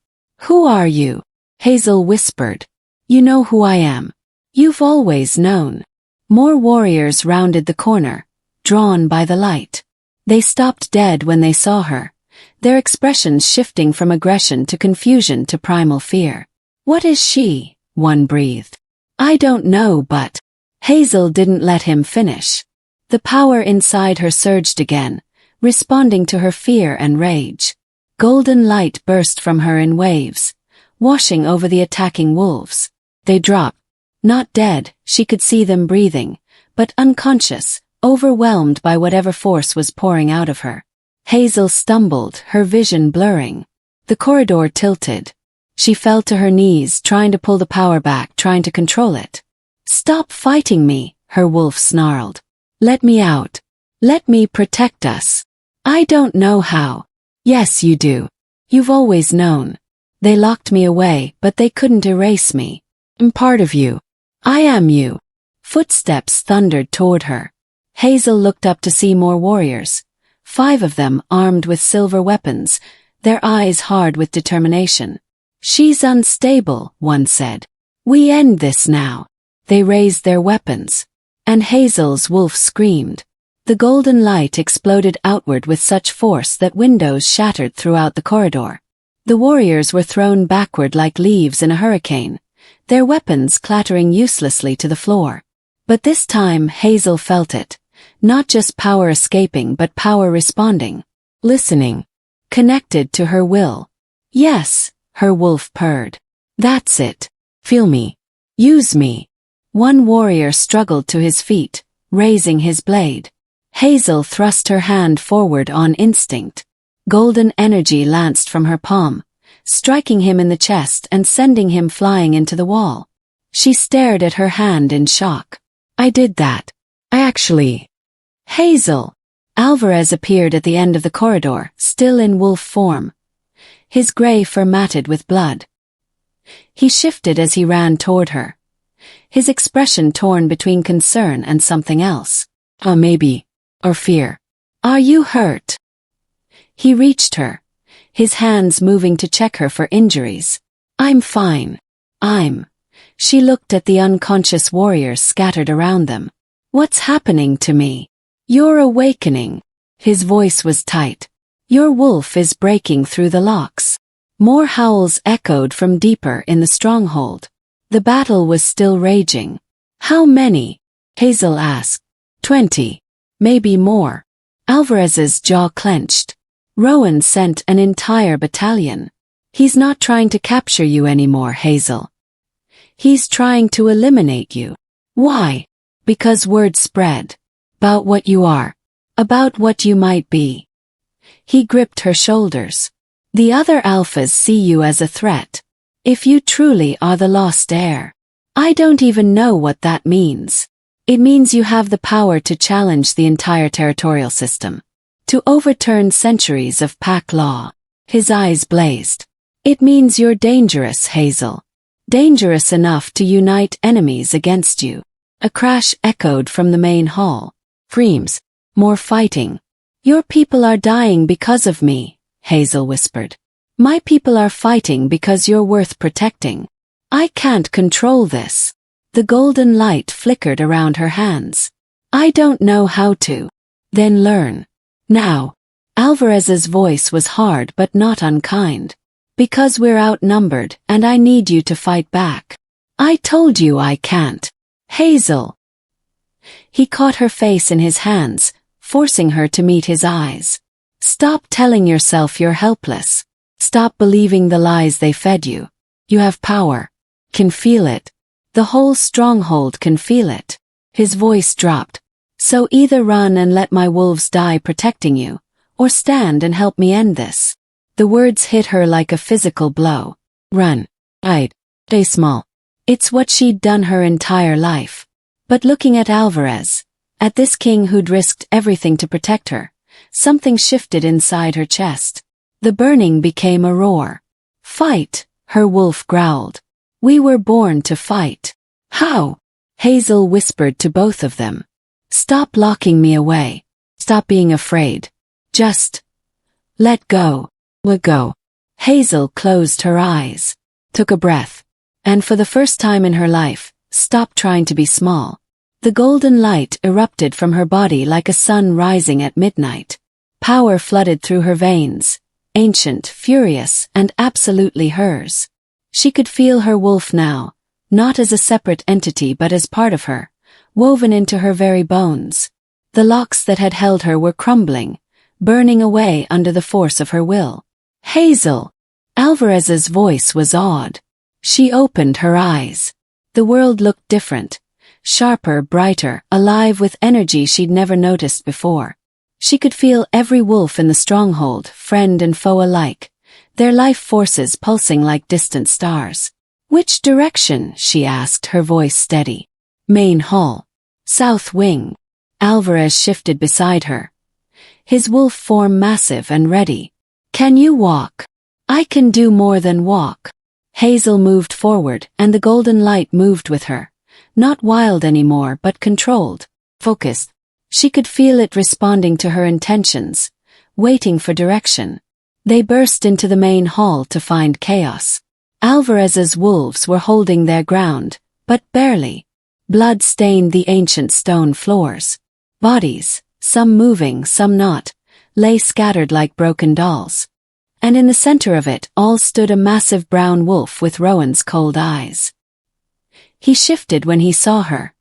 "Who are you?" Hazel whispered. "You know who I am. You've always known." More warriors rounded the corner, drawn by the light. They stopped dead when they saw her, their expressions shifting from aggression to confusion to primal fear. "What is she?" one breathed. "I don't know, but—" Hazel didn't let him finish. The power inside her surged again, responding to her fear and rage. Golden light burst from her in waves, washing over the attacking wolves. They dropped. Not dead, she could see them breathing, but unconscious, overwhelmed by whatever force was pouring out of her. Hazel stumbled, her vision blurring. The corridor tilted. She fell to her knees, trying to pull the power back, trying to control it. "Stop fighting me," her wolf snarled. "Let me out. Let me protect us." "I don't know how." "Yes, you do. You've always known. They locked me away, but they couldn't erase me. I'm part of you. I am you." Footsteps thundered toward her. Hazel looked up to see more warriors. 5 of them armed with silver weapons, their eyes hard with determination. "She's unstable," one said. "We end this now." They raised their weapons. And Hazel's wolf screamed. The golden light exploded outward with such force that windows shattered throughout the corridor. The warriors were thrown backward like leaves in a hurricane, their weapons clattering uselessly to the floor. But this time Hazel felt it. Not just power escaping but power responding. Listening. Connected to her will. "Yes," her wolf purred. "That's it. Feel me. Use me." One warrior struggled to his feet, raising his blade. Hazel thrust her hand forward on instinct. Golden energy lanced from her palm, striking him in the chest and sending him flying into the wall. She stared at her hand in shock. "I did that. I actually—" "Hazel!" Alvarez appeared at the end of the corridor, still in wolf form. His gray fur matted with blood. He shifted as he ran toward her. His expression torn between concern and something else. Maybe. Or fear. "Are you hurt?" He reached her, his hands moving to check her for injuries. "I'm fine. I'm—" She looked at the unconscious warriors scattered around them. "What's happening to me?" "You're awakening." His voice was tight. "Your wolf is breaking through the locks." More howls echoed from deeper in the stronghold. The battle was still raging. "How many?" Hazel asked. 20. Maybe more. Alvarez's jaw clenched. "Rowan sent an entire battalion. He's not trying to capture you anymore, Hazel. He's trying to eliminate you." "Why?" "Because word spread. About what you are. About what you might be." He gripped her shoulders. "The other alphas see you as a threat. If you truly are the lost heir. I don't even know what that means. It means you have the power to challenge the entire territorial system. To overturn centuries of pack law." His eyes blazed. "It means you're dangerous, Hazel. Dangerous enough to unite enemies against you." A crash echoed from the main hall. Screams. More fighting. "Your people are dying because of me," Hazel whispered. "My people are fighting because you're worth protecting. I can't control this." The golden light flickered around her hands. "I don't know how to." "Then learn. Now." Alvarez's voice was hard but not unkind. "Because we're outnumbered and I need you to fight back." "I told you I can't." "Hazel." He caught her face in his hands, forcing her to meet his eyes. "Stop telling yourself you're helpless. Stop believing the lies they fed you. You have power. Can feel it. The whole stronghold can feel it." His voice dropped. "So either run and let my wolves die protecting you, or stand and help me end this." The words hit her like a physical blow. Run. Hide. Stay small. It's what she'd done her entire life. But looking at Alvarez, at this king who'd risked everything to protect her, something shifted inside her chest. The burning became a roar. "Fight," her wolf growled. "We were born to fight." "How?" Hazel whispered to both of them. "Stop locking me away. Stop being afraid. Just let go. Let go." Hazel closed her eyes, took a breath, and for the first time in her life, stopped trying to be small. The golden light erupted from her body like a sun rising at midnight. Power flooded through her veins, ancient, furious, and absolutely hers. She could feel her wolf now, not as a separate entity but as part of her, woven into her very bones. The locks that had held her were crumbling, burning away under the force of her will. Hazel! Alvarez's voice was awed. She opened her eyes. The world looked different. Sharper, brighter, alive with energy she'd never noticed before. She could feel every wolf in the stronghold, friend and foe alike, their life forces pulsing like distant stars. "Which direction?" she asked, her voice steady. "Main hall. South wing." Alvarez shifted beside her, his wolf form massive and ready. "Can you walk?" "I can do more than walk." Hazel moved forward, and the golden light moved with her. Not wild anymore, but controlled, focused. She could feel it responding to her intentions, waiting for direction. They burst into the main hall to find chaos. Alvarez's wolves were holding their ground, but barely. Blood stained the ancient stone floors. Bodies, some moving, some not, lay scattered like broken dolls. And in the center of it all stood a massive brown wolf with Rowan's cold eyes. He shifted when he saw her,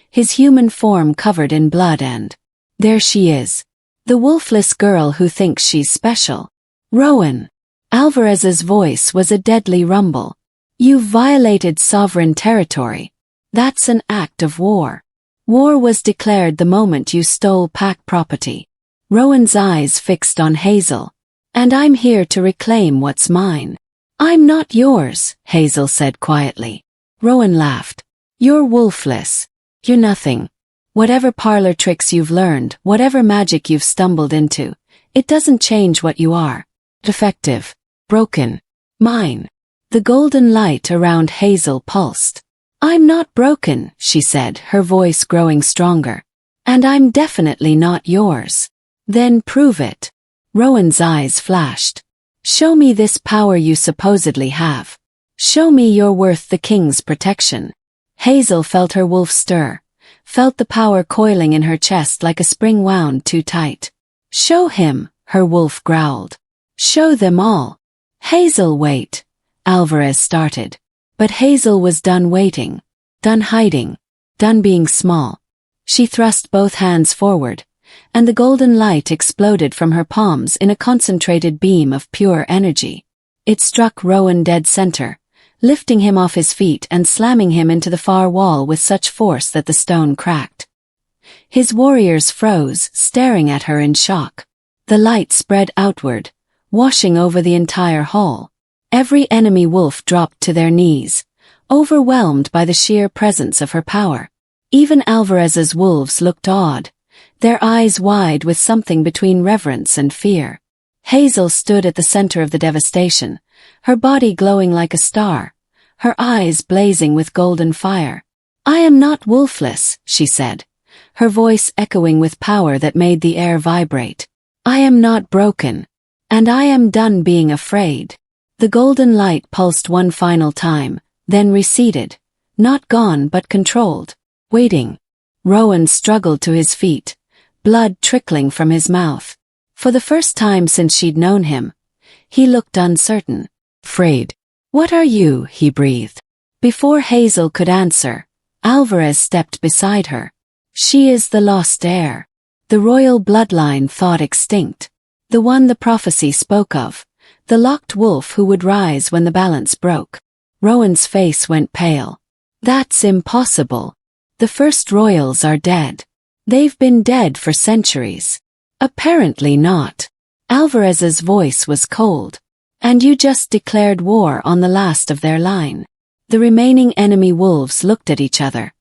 his human form covered in blood, and there she is, the wolfless girl who thinks she's special. "Rowan!" Alvarez's voice was a deadly rumble. "You've violated sovereign territory. That's an act of war. War was declared the moment you stole pack property." Rowan's eyes fixed on Hazel. "And I'm here to reclaim what's mine." "I'm not yours," Hazel said quietly. Rowan laughed. "You're wolfless. You're nothing. Whatever parlor tricks you've learned, whatever magic you've stumbled into, it doesn't change what you are. Defective. Broken. Mine." The golden light around Hazel pulsed. "I'm not broken," she said, her voice growing stronger. "And I'm definitely not yours." "Then prove it." Rowan's eyes flashed. "Show me this power you supposedly have. Show me you're worth the king's protection." Hazel felt her wolf stir, felt the power coiling in her chest like a spring wound too tight. "Show him," her wolf growled. "Show them all." "Hazel, wait," Alvarez started. But Hazel was done waiting, done hiding, done being small. She thrust both hands forward, and the golden light exploded from her palms in a concentrated beam of pure energy. It struck Rowan dead center, lifting him off his feet and slamming him into the far wall with such force that the stone cracked. His warriors froze, staring at her in shock. The light spread outward, washing over the entire hall. Every enemy wolf dropped to their knees, overwhelmed by the sheer presence of her power. Even Alvarez's wolves looked awed, their eyes wide with something between reverence and fear. Hazel stood at the center of the devastation, her body glowing like a star, her eyes blazing with golden fire. "I am not wolfless," she said, her voice echoing with power that made the air vibrate. "I am not broken. And I am done being afraid." The golden light pulsed one final time, then receded, not gone but controlled, waiting. Rowan struggled to his feet, blood trickling from his mouth. For the first time since she'd known him, he looked uncertain, afraid. "What are you?" he breathed. Before Hazel could answer, Alvarez stepped beside her. "She is the lost heir. The royal bloodline thought extinct. The one the prophecy spoke of. The locked wolf who would rise when the balance broke." Rowan's face went pale. "That's impossible. The first royals are dead. They've been dead for centuries." "Apparently not." Alvarez's voice was cold. "And you just declared war on the last of their line." The remaining enemy wolves looked at each other,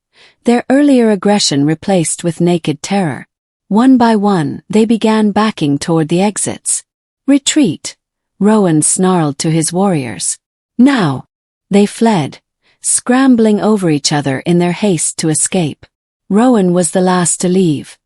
their earlier aggression replaced with naked terror. One by one, they began backing toward the exits. "Retreat," Rowan snarled to his warriors. "Now!" They fled, scrambling over each other in their haste to escape. Rowan was the last to leave,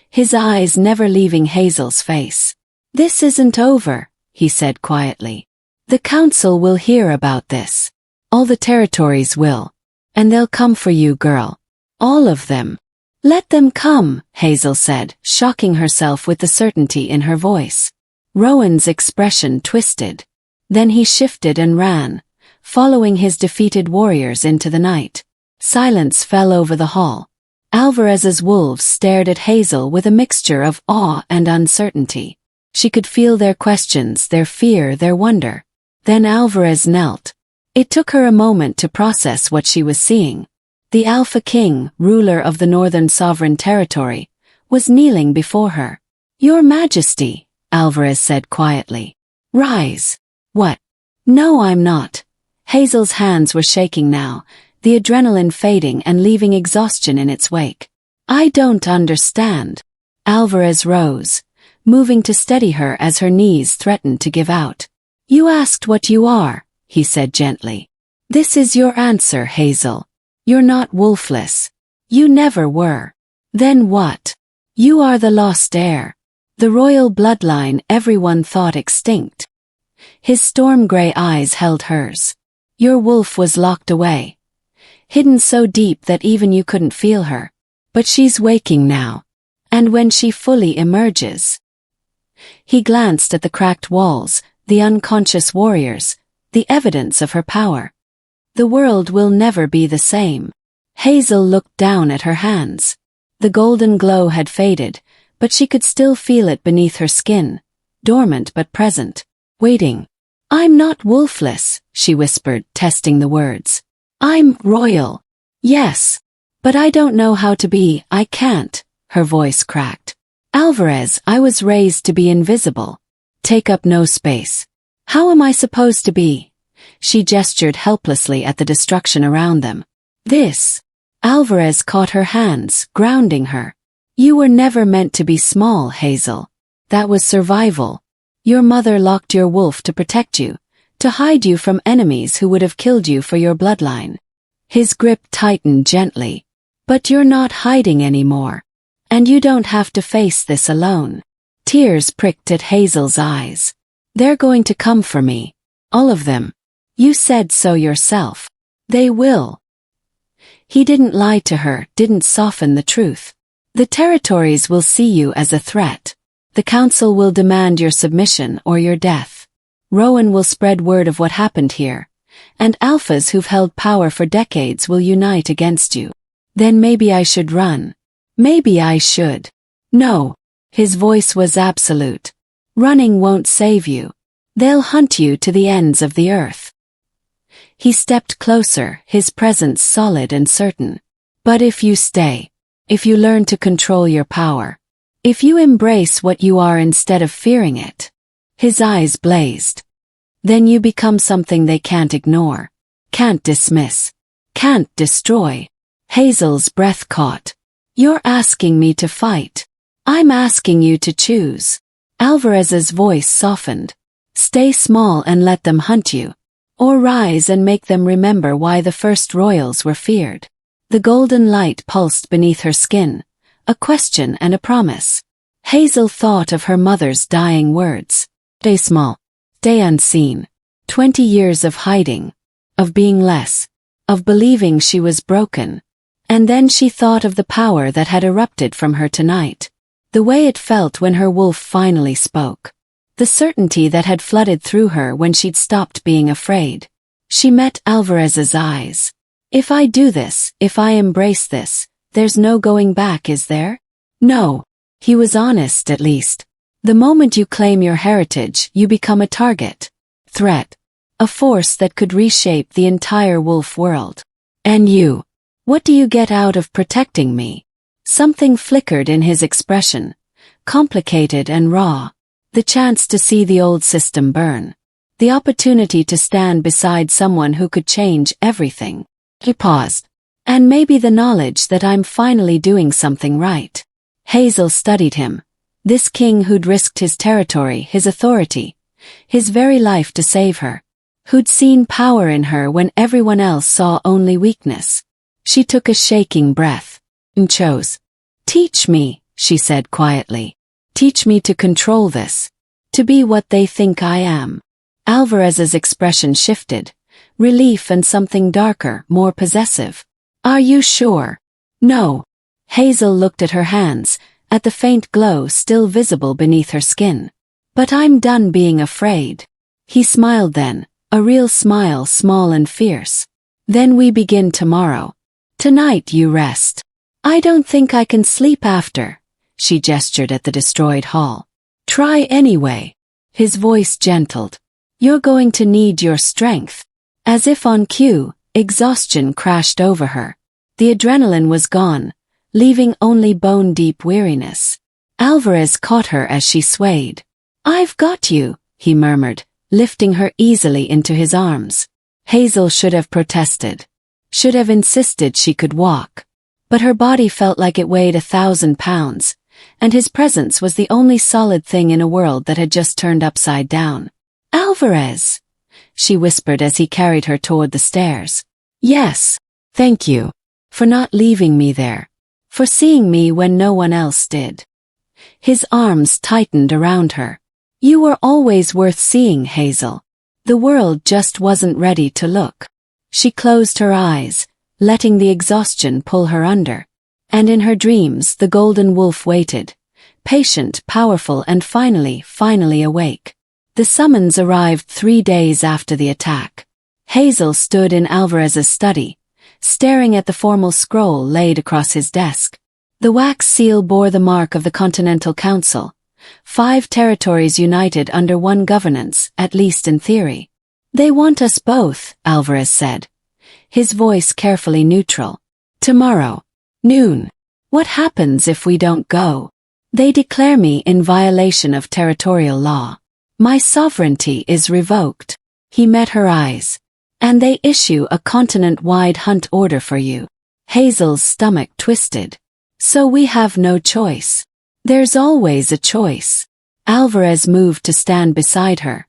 his eyes never leaving Hazel's face. "This isn't over," he said quietly. "The council will hear about this. All the territories will. And they'll come for you, girl. All of them." "Let them come," Hazel said, shocking herself with the certainty in her voice. Rowan's expression twisted. Then he shifted and ran, following his defeated warriors into the night. Silence fell over the hall. Alvarez's wolves stared at Hazel with a mixture of awe and uncertainty. She could feel their questions, their fear, their wonder. Then Alvarez knelt. It took her a moment to process what she was seeing. The Alpha King, ruler of the Northern Sovereign Territory, was kneeling before her. "Your Majesty," Alvarez said quietly. "Rise." "What?" "No, I'm not." Hazel's hands were shaking now, the adrenaline fading and leaving exhaustion in its wake. "I don't understand." Alvarez rose, moving to steady her as her knees threatened to give out. "You asked what you are," he said gently. "This is your answer, Hazel. You're not Wolfless. You never were." "Then what?" "You are the lost heir. The royal bloodline everyone thought extinct." His storm-gray eyes held hers. "Your wolf was locked away, hidden so deep that even you couldn't feel her. But she's waking now. And when she fully emerges..." He glanced at the cracked walls, the unconscious warriors, the evidence of her power. "The world will never be the same." Hazel looked down at her hands. The golden glow had faded, but she could still feel it beneath her skin, dormant but present, waiting. "I'm not wolfless," she whispered, testing the words. "I'm royal." "Yes. But I don't know how to be, I can't," her voice cracked. "Alvarez, I was raised to be invisible. Take up no space. How am I supposed to be?" She gestured helplessly at the destruction around them. "This." Alvarez caught her hands, grounding her. "You were never meant to be small, Hazel. That was survival. Your mother locked your wolf to protect you, to hide you from enemies who would have killed you for your bloodline." His grip tightened gently. "But you're not hiding anymore. And you don't have to face this alone." Tears pricked at Hazel's eyes. "They're going to come for me. All of them. You said so yourself. They will." He didn't lie to her, didn't soften the truth. "The territories will see you as a threat. The council will demand your submission or your death. Rowan will spread word of what happened here, and alphas who've held power for decades will unite against you. Then maybe I should run. Maybe I should." "No." His voice was absolute. "Running won't save you. They'll hunt you to the ends of the earth." He stepped closer, his presence solid and certain. "But if you stay, if you learn to control your power, if you embrace what you are instead of fearing it," his eyes blazed, "then you become something they can't ignore, can't dismiss, can't destroy." Hazel's breath caught. "You're asking me to fight. I'm asking you to choose." Alvarez's voice softened. "Stay small and let them hunt you. Or rise and make them remember why the first royals were feared." The golden light pulsed beneath her skin, a question and a promise. Hazel thought of her mother's dying words. "Stay small. Stay unseen." 20 years of hiding, of being less, of believing she was broken. And then she thought of the power that had erupted from her tonight. The way it felt when her wolf finally spoke. The certainty that had flooded through her when she'd stopped being afraid. She met Alvarez's eyes. "If I do this, if I embrace this, there's no going back, is there?" "No." He was honest at least. "The moment you claim your heritage, you become a target. Threat. A force that could reshape the entire wolf world. And you? What do you get out of protecting me?" Something flickered in his expression, complicated and raw. The chance to see the old system burn. The opportunity to stand beside someone who could change everything. He paused. "And maybe the knowledge that I'm finally doing something right." Hazel studied him. This king who'd risked his territory, his authority, his very life to save her. Who'd seen power in her when everyone else saw only weakness. She took a shaking breath. And chose. "Teach me," she said quietly. "Teach me to control this. To be what they think I am." Alvarez's expression shifted. Relief and something darker, more possessive. "Are you sure?" "No." Hazel looked at her hands, at the faint glow still visible beneath her skin. But I'm done being afraid. He smiled then, a real smile, small and fierce. Then we begin tomorrow. Tonight you rest. I don't think I can sleep after. She gestured at the destroyed hall. Try anyway. His voice gentled. You're going to need your strength. As if on cue, exhaustion crashed over her. The adrenaline was gone, leaving only bone-deep weariness. Alvarez caught her as she swayed. I've got you, he murmured, lifting her easily into his arms. Hazel should have protested. Should have insisted she could walk. But her body felt like it weighed 1,000 pounds, and his presence was the only solid thing in a world that had just turned upside down. Alvarez, she whispered as he carried her toward the stairs. Yes, thank you. For not leaving me there. For seeing me when no one else did. His arms tightened around her. You were always worth seeing, Hazel. The world just wasn't ready to look. She closed her eyes, letting the exhaustion pull her under. And in her dreams the golden wolf waited, patient, powerful and finally awake. The summons arrived 3 days after the attack. Hazel stood in Alvarez's study, staring at the formal scroll laid across his desk. The wax seal bore the mark of the Continental Council, 5 territories united under one governance, at least in theory. They want us both, Alvarez said, his voice carefully neutral. Tomorrow, noon. What happens if we don't go? They declare me in violation of territorial law. My sovereignty is revoked. He met her eyes. And they issue a continent-wide hunt order for you. Hazel's stomach twisted. So we have no choice. There's always a choice. Alvarez moved to stand beside her.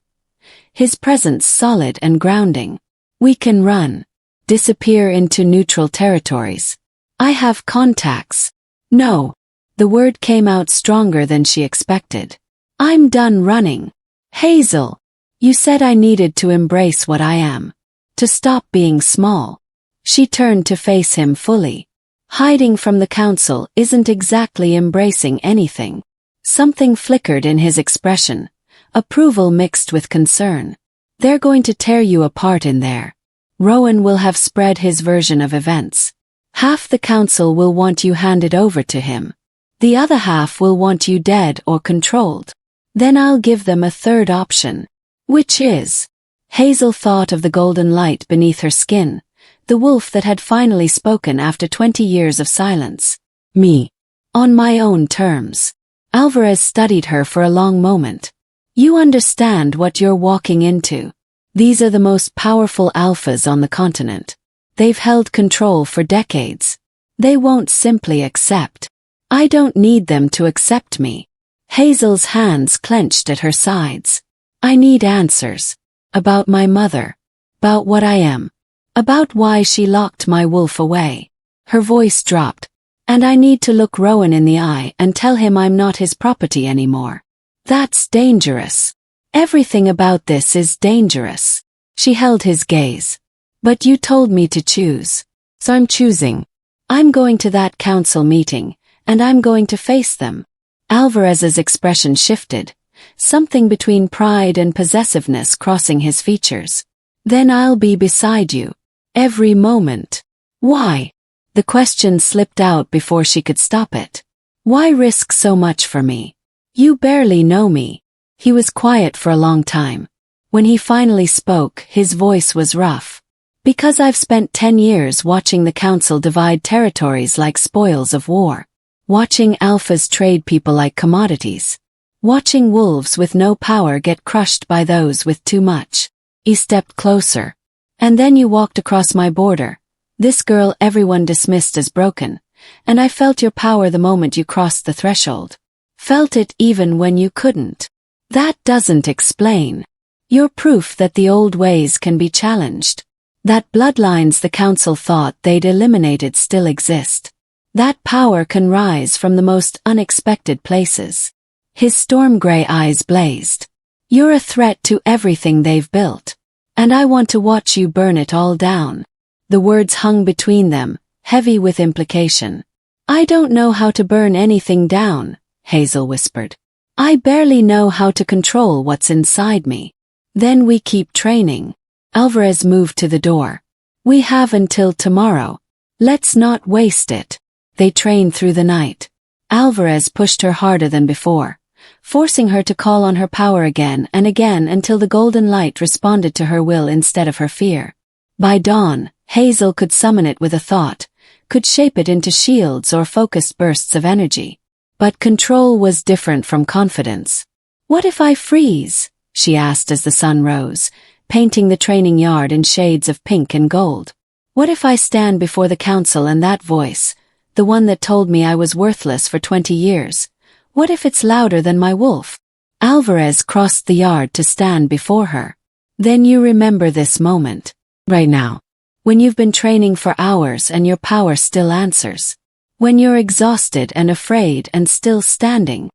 His presence solid and grounding. We can run. Disappear into neutral territories. I have contacts. No. The word came out stronger than she expected. I'm done running. Hazel. You said I needed to embrace what I am. To stop being small. She turned to face him fully. Hiding from the council isn't exactly embracing anything. Something flickered in his expression. Approval mixed with concern. They're going to tear you apart in there. Rowan will have spread his version of events. Half the council will want you handed over to him. The other half will want you dead or controlled. Then I'll give them a third option. Which is? Hazel thought of the golden light beneath her skin, the wolf that had finally spoken after 20 years of silence. Me. On my own terms. Alvarez studied her for a long moment. You understand what you're walking into. These are the most powerful alphas on the continent. They've held control for decades. They won't simply accept. I don't need them to accept me. Hazel's hands clenched at her sides. I need answers. About my mother. About what I am. About why she locked my wolf away. Her voice dropped. And I need to look Rowan in the eye and tell him I'm not his property anymore. That's dangerous. Everything about this is dangerous. She held his gaze. But you told me to choose. So I'm choosing. I'm going to that council meeting, and I'm going to face them. Alvarez's expression shifted. Something between pride and possessiveness crossing his features. Then I'll be beside you. Every moment. Why? The question slipped out before she could stop it. Why risk so much for me? You barely know me. He was quiet for a long time. When he finally spoke, his voice was rough. Because I've spent 10 years watching the council divide territories like spoils of war. Watching alphas trade people like commodities. Watching wolves with no power get crushed by those with too much. He stepped closer. And then you walked across my border. This girl everyone dismissed as broken. And I felt your power the moment you crossed the threshold. Felt it even when you couldn't. That doesn't explain. You're proof that the old ways can be challenged. That bloodlines the council thought they'd eliminated still exist. That power can rise from the most unexpected places. His storm-gray eyes blazed. You're a threat to everything they've built. And I want to watch you burn it all down. The words hung between them, heavy with implication. I don't know how to burn anything down, Hazel whispered. I barely know how to control what's inside me. Then we keep training. Alvarez moved to the door. We have until tomorrow. Let's not waste it. They trained through the night. Alvarez pushed her harder than before, forcing her to call on her power again and again until the golden light responded to her will instead of her fear. By dawn, Hazel could summon it with a thought, could shape it into shields or focused bursts of energy. But control was different from confidence. What if I freeze? She asked as the sun rose, painting the training yard in shades of pink and gold. What if I stand before the council and that voice, the one that told me I was worthless for 20 years, what if it's louder than my wolf? Alvarez crossed the yard to stand before her. Then you remember this moment. Right now. When you've been training for hours and your power still answers. When you're exhausted and afraid and still standing.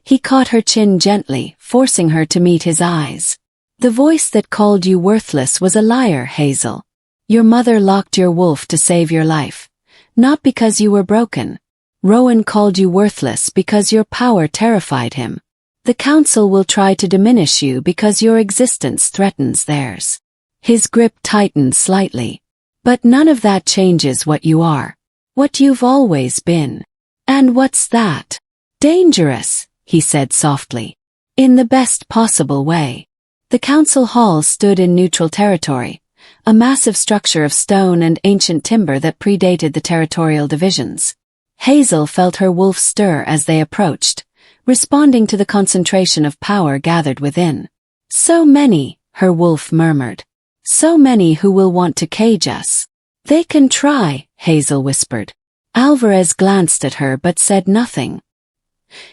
He caught her chin gently, forcing her to meet his eyes. The voice that called you worthless was a liar, Hazel. Your mother locked your wolf to save your life. Not because you were broken. Rowan called you worthless because your power terrified him. The council will try to diminish you because your existence threatens theirs. His grip tightened slightly. But none of that changes what you are. What you've always been. And what's that? Dangerous, he said softly. In the best possible way. The council hall stood in neutral territory, a massive structure of stone and ancient timber that predated the territorial divisions. Hazel felt her wolf stir as they approached, responding to the concentration of power gathered within. So many, her wolf murmured. So many who will want to cage us. They can try, Hazel whispered. Alvarez glanced at her but said nothing.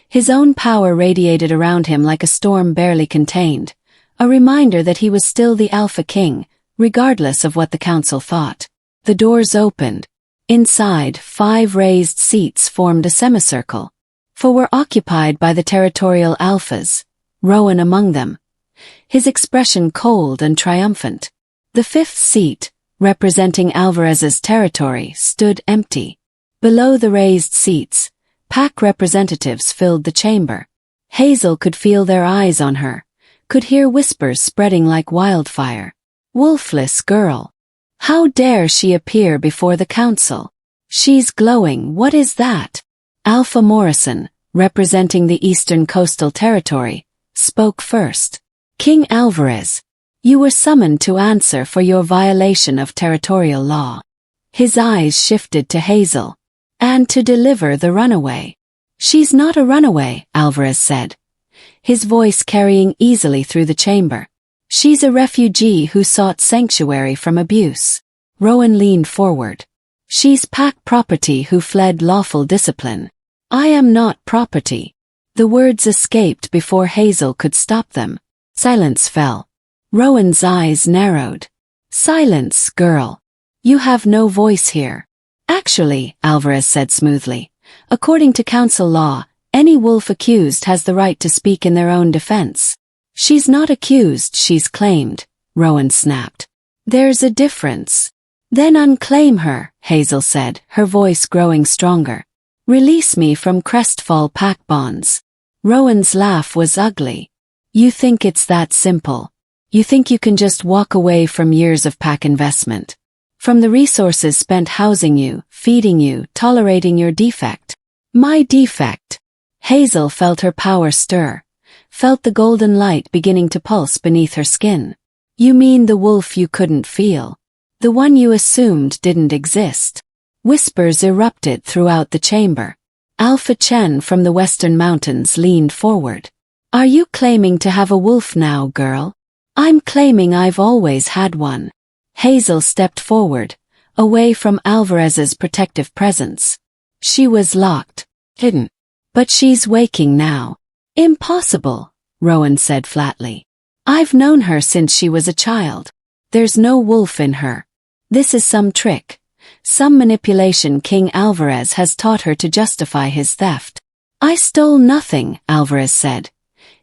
His own power radiated around him like a storm barely contained, a reminder that he was still the Alpha King, regardless of what the council thought. The doors opened. Inside, 5 raised seats formed a semicircle. 4 were occupied by the territorial alphas, Rowan among them, his expression cold and triumphant. The 5th seat, representing Alvarez's territory, stood empty. Below the raised seats, pack representatives filled the chamber. Hazel could feel their eyes on her, could hear whispers spreading like wildfire. Wolfless girl. How dare she appear before the council? She's glowing, what is that? Alpha Morrison, representing the Eastern Coastal Territory, spoke first. King Alvarez, you were summoned to answer for your violation of territorial law. His eyes shifted to Hazel. And to deliver the runaway. She's not a runaway, Alvarez said, his voice carrying easily through the chamber. She's a refugee who sought sanctuary from abuse. Rowan leaned forward. She's pack property who fled lawful discipline. I am not property. The words escaped before Hazel could stop them. Silence fell. Rowan's eyes narrowed. Silence, girl. You have no voice here. Actually, Alvarez said smoothly, according to council law, any wolf accused has the right to speak in their own defense. She's not accused, she's claimed, Rowan snapped. There's a difference. Then unclaim her, Hazel said, her voice growing stronger. Release me from Crestfall pack bonds. Rowan's laugh was ugly. You think it's that simple. You think you can just walk away from years of pack investment. From the resources spent housing you, feeding you, tolerating your defect. My defect. Hazel felt her power stir, felt the golden light beginning to pulse beneath her skin. You mean the wolf you couldn't feel? The one you assumed didn't exist? Whispers erupted throughout the chamber. Alpha Chen from the Western Mountains leaned forward. Are you claiming to have a wolf now, girl? I'm claiming I've always had one. Hazel stepped forward, away from Alvarez's protective presence. She was locked, hidden. But she's waking now. Impossible, Rowan said flatly. I've known her since she was a child. There's no wolf in her. This is some trick, some manipulation King Alvarez has taught her to justify his theft. I stole nothing, Alvarez said,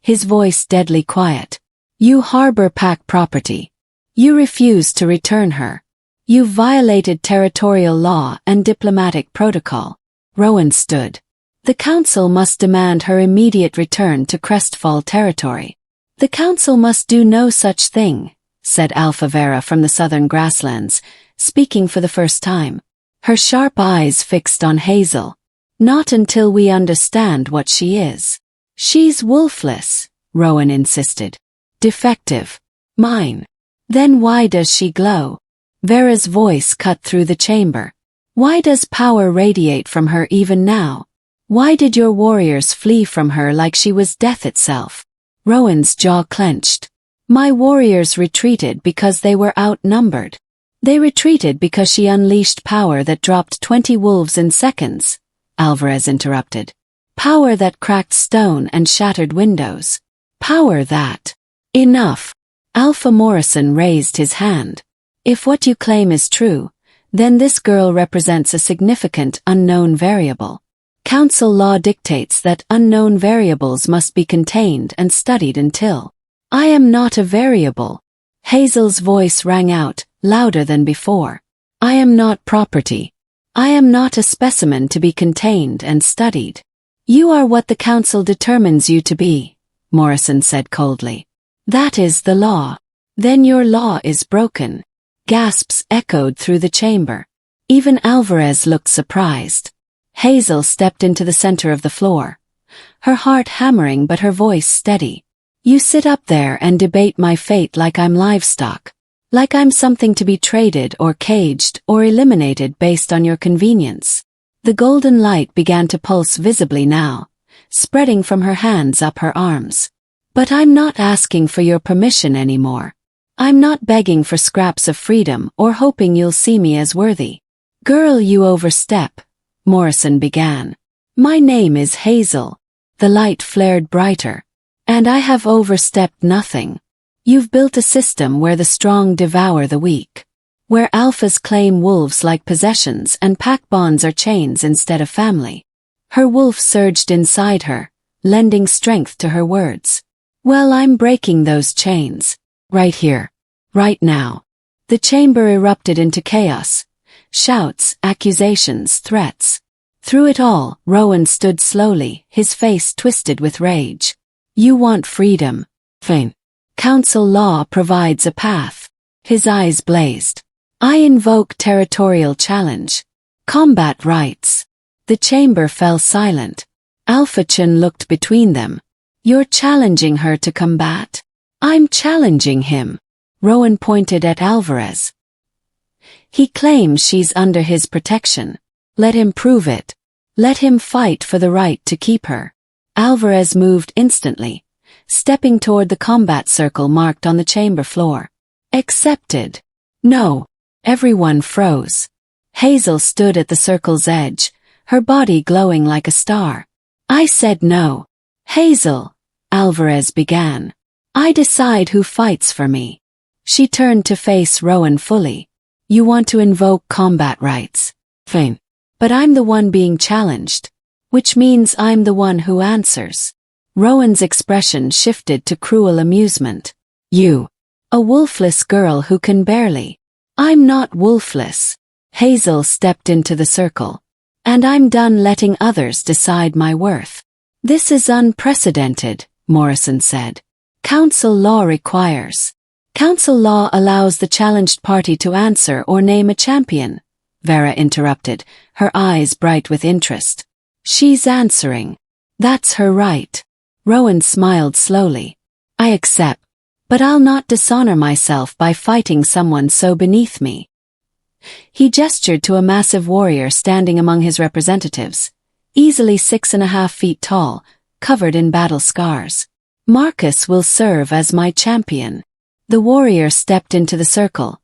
his voice deadly quiet. You harbor pack property. You refuse to return her. You violated territorial law and diplomatic protocol. Rowan stood. The council must demand her immediate return to Crestfall territory. The council must do no such thing, said Alpha Vera from the southern grasslands, speaking for the first time. Her sharp eyes fixed on Hazel. Not until we understand what she is. She's wolfless, Rowan insisted. Defective. Mine. Then why does she glow? Vera's voice cut through the chamber. Why does power radiate from her even now? Why did your warriors flee from her like she was death itself? Rowan's jaw clenched. My warriors retreated because they were outnumbered. They retreated because she unleashed power that dropped 20 wolves in seconds, Alvarez interrupted. Power that cracked stone and shattered windows. Power that... Enough. Alpha Morrison raised his hand. If what you claim is true, then this girl represents a significant unknown variable. Council law dictates that unknown variables must be contained and studied until... I am not a variable. Hazel's voice rang out, louder than before. I am not property. I am not a specimen to be contained and studied. You are what the council determines you to be, Morrison said coldly. That is the law. Then your law is broken. Gasps echoed through the chamber. Even Alvarez looked surprised. Hazel stepped into the center of the floor. Her heart hammering but her voice steady. You sit up there and debate my fate like I'm livestock. Like I'm something to be traded or caged or eliminated based on your convenience. The golden light began to pulse visibly now, spreading from her hands up her arms. But I'm not asking for your permission anymore. I'm not begging for scraps of freedom or hoping you'll see me as worthy. Girl, you overstep, Morrison began. My name is Hazel. The light flared brighter. And I have overstepped nothing. You've built a system where the strong devour the weak. Where alphas claim wolves like possessions and pack bonds are chains instead of family. Her wolf surged inside her, lending strength to her words. Well, I'm breaking those chains. Right here. Right now. The chamber erupted into chaos. Shouts, accusations, threats. Through it all, Rowan stood slowly, his face twisted with rage. You want freedom. Fine. Council law provides a path. His eyes blazed. I invoke territorial challenge. Combat rights. The chamber fell silent. Alpha Chun looked between them. You're challenging her to combat? I'm challenging him. Rowan pointed at Alvarez. He claims she's under his protection. Let him prove it. Let him fight for the right to keep her. Alvarez moved instantly, stepping toward the combat circle marked on the chamber floor. Accepted. No. Everyone froze. Hazel stood at the circle's edge, her body glowing like a star. I said no. Hazel, Alvarez began. I decide who fights for me. She turned to face Rowan fully. You want to invoke combat rights. Fine. But I'm the one being challenged. Which means I'm the one who answers. Rowan's expression shifted to cruel amusement. You. A wolfless girl who can barely. I'm not wolfless. Hazel stepped into the circle. And I'm done letting others decide my worth. This is unprecedented, Morrison said. Council law requires. Council law allows the challenged party to answer or name a champion. Vera interrupted, her eyes bright with interest. She's answering. That's her right. Rowan smiled slowly. I accept. But I'll not dishonor myself by fighting someone so beneath me. He gestured to a massive warrior standing among his representatives, easily 6.5 feet tall, covered in battle scars. Marcus will serve as my champion. The warrior stepped into the circle,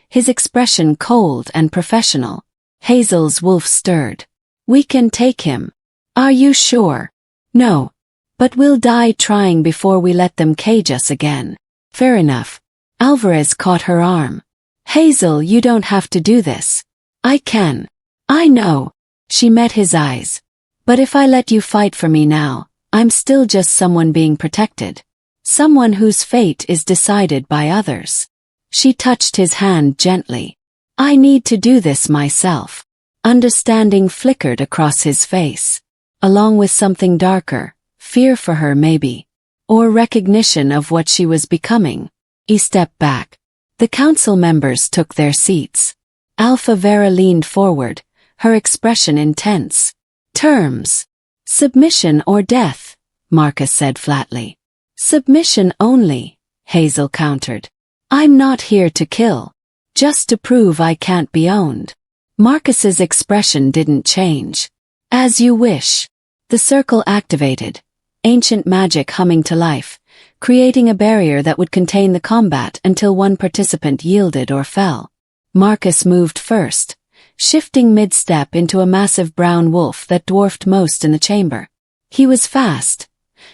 his expression cold and professional. Hazel's wolf stirred. We can take him. Are you sure? No. But we'll die trying before we let them cage us again. Fair enough. Alvarez caught her arm. Hazel, you don't have to do this. I can. I know. She met his eyes. But if I let you fight for me now, I'm still just someone being protected. Someone whose fate is decided by others. She touched his hand gently. I need to do this myself. Understanding flickered across his face. along with something darker, fear for her maybe, or recognition of what she was becoming. He stepped back. The council members took their seats. Alpha Vera leaned forward, her expression intense. Terms. Submission or death, Marcus said flatly. Submission only, Hazel countered. I'm not here to kill. Just to prove I can't be owned. Marcus's expression didn't change. As you wish. The circle activated, ancient magic humming to life, creating a barrier that would contain the combat until one participant yielded or fell. Marcus moved first, shifting mid-step into a massive brown wolf that dwarfed most in the chamber. He was fast,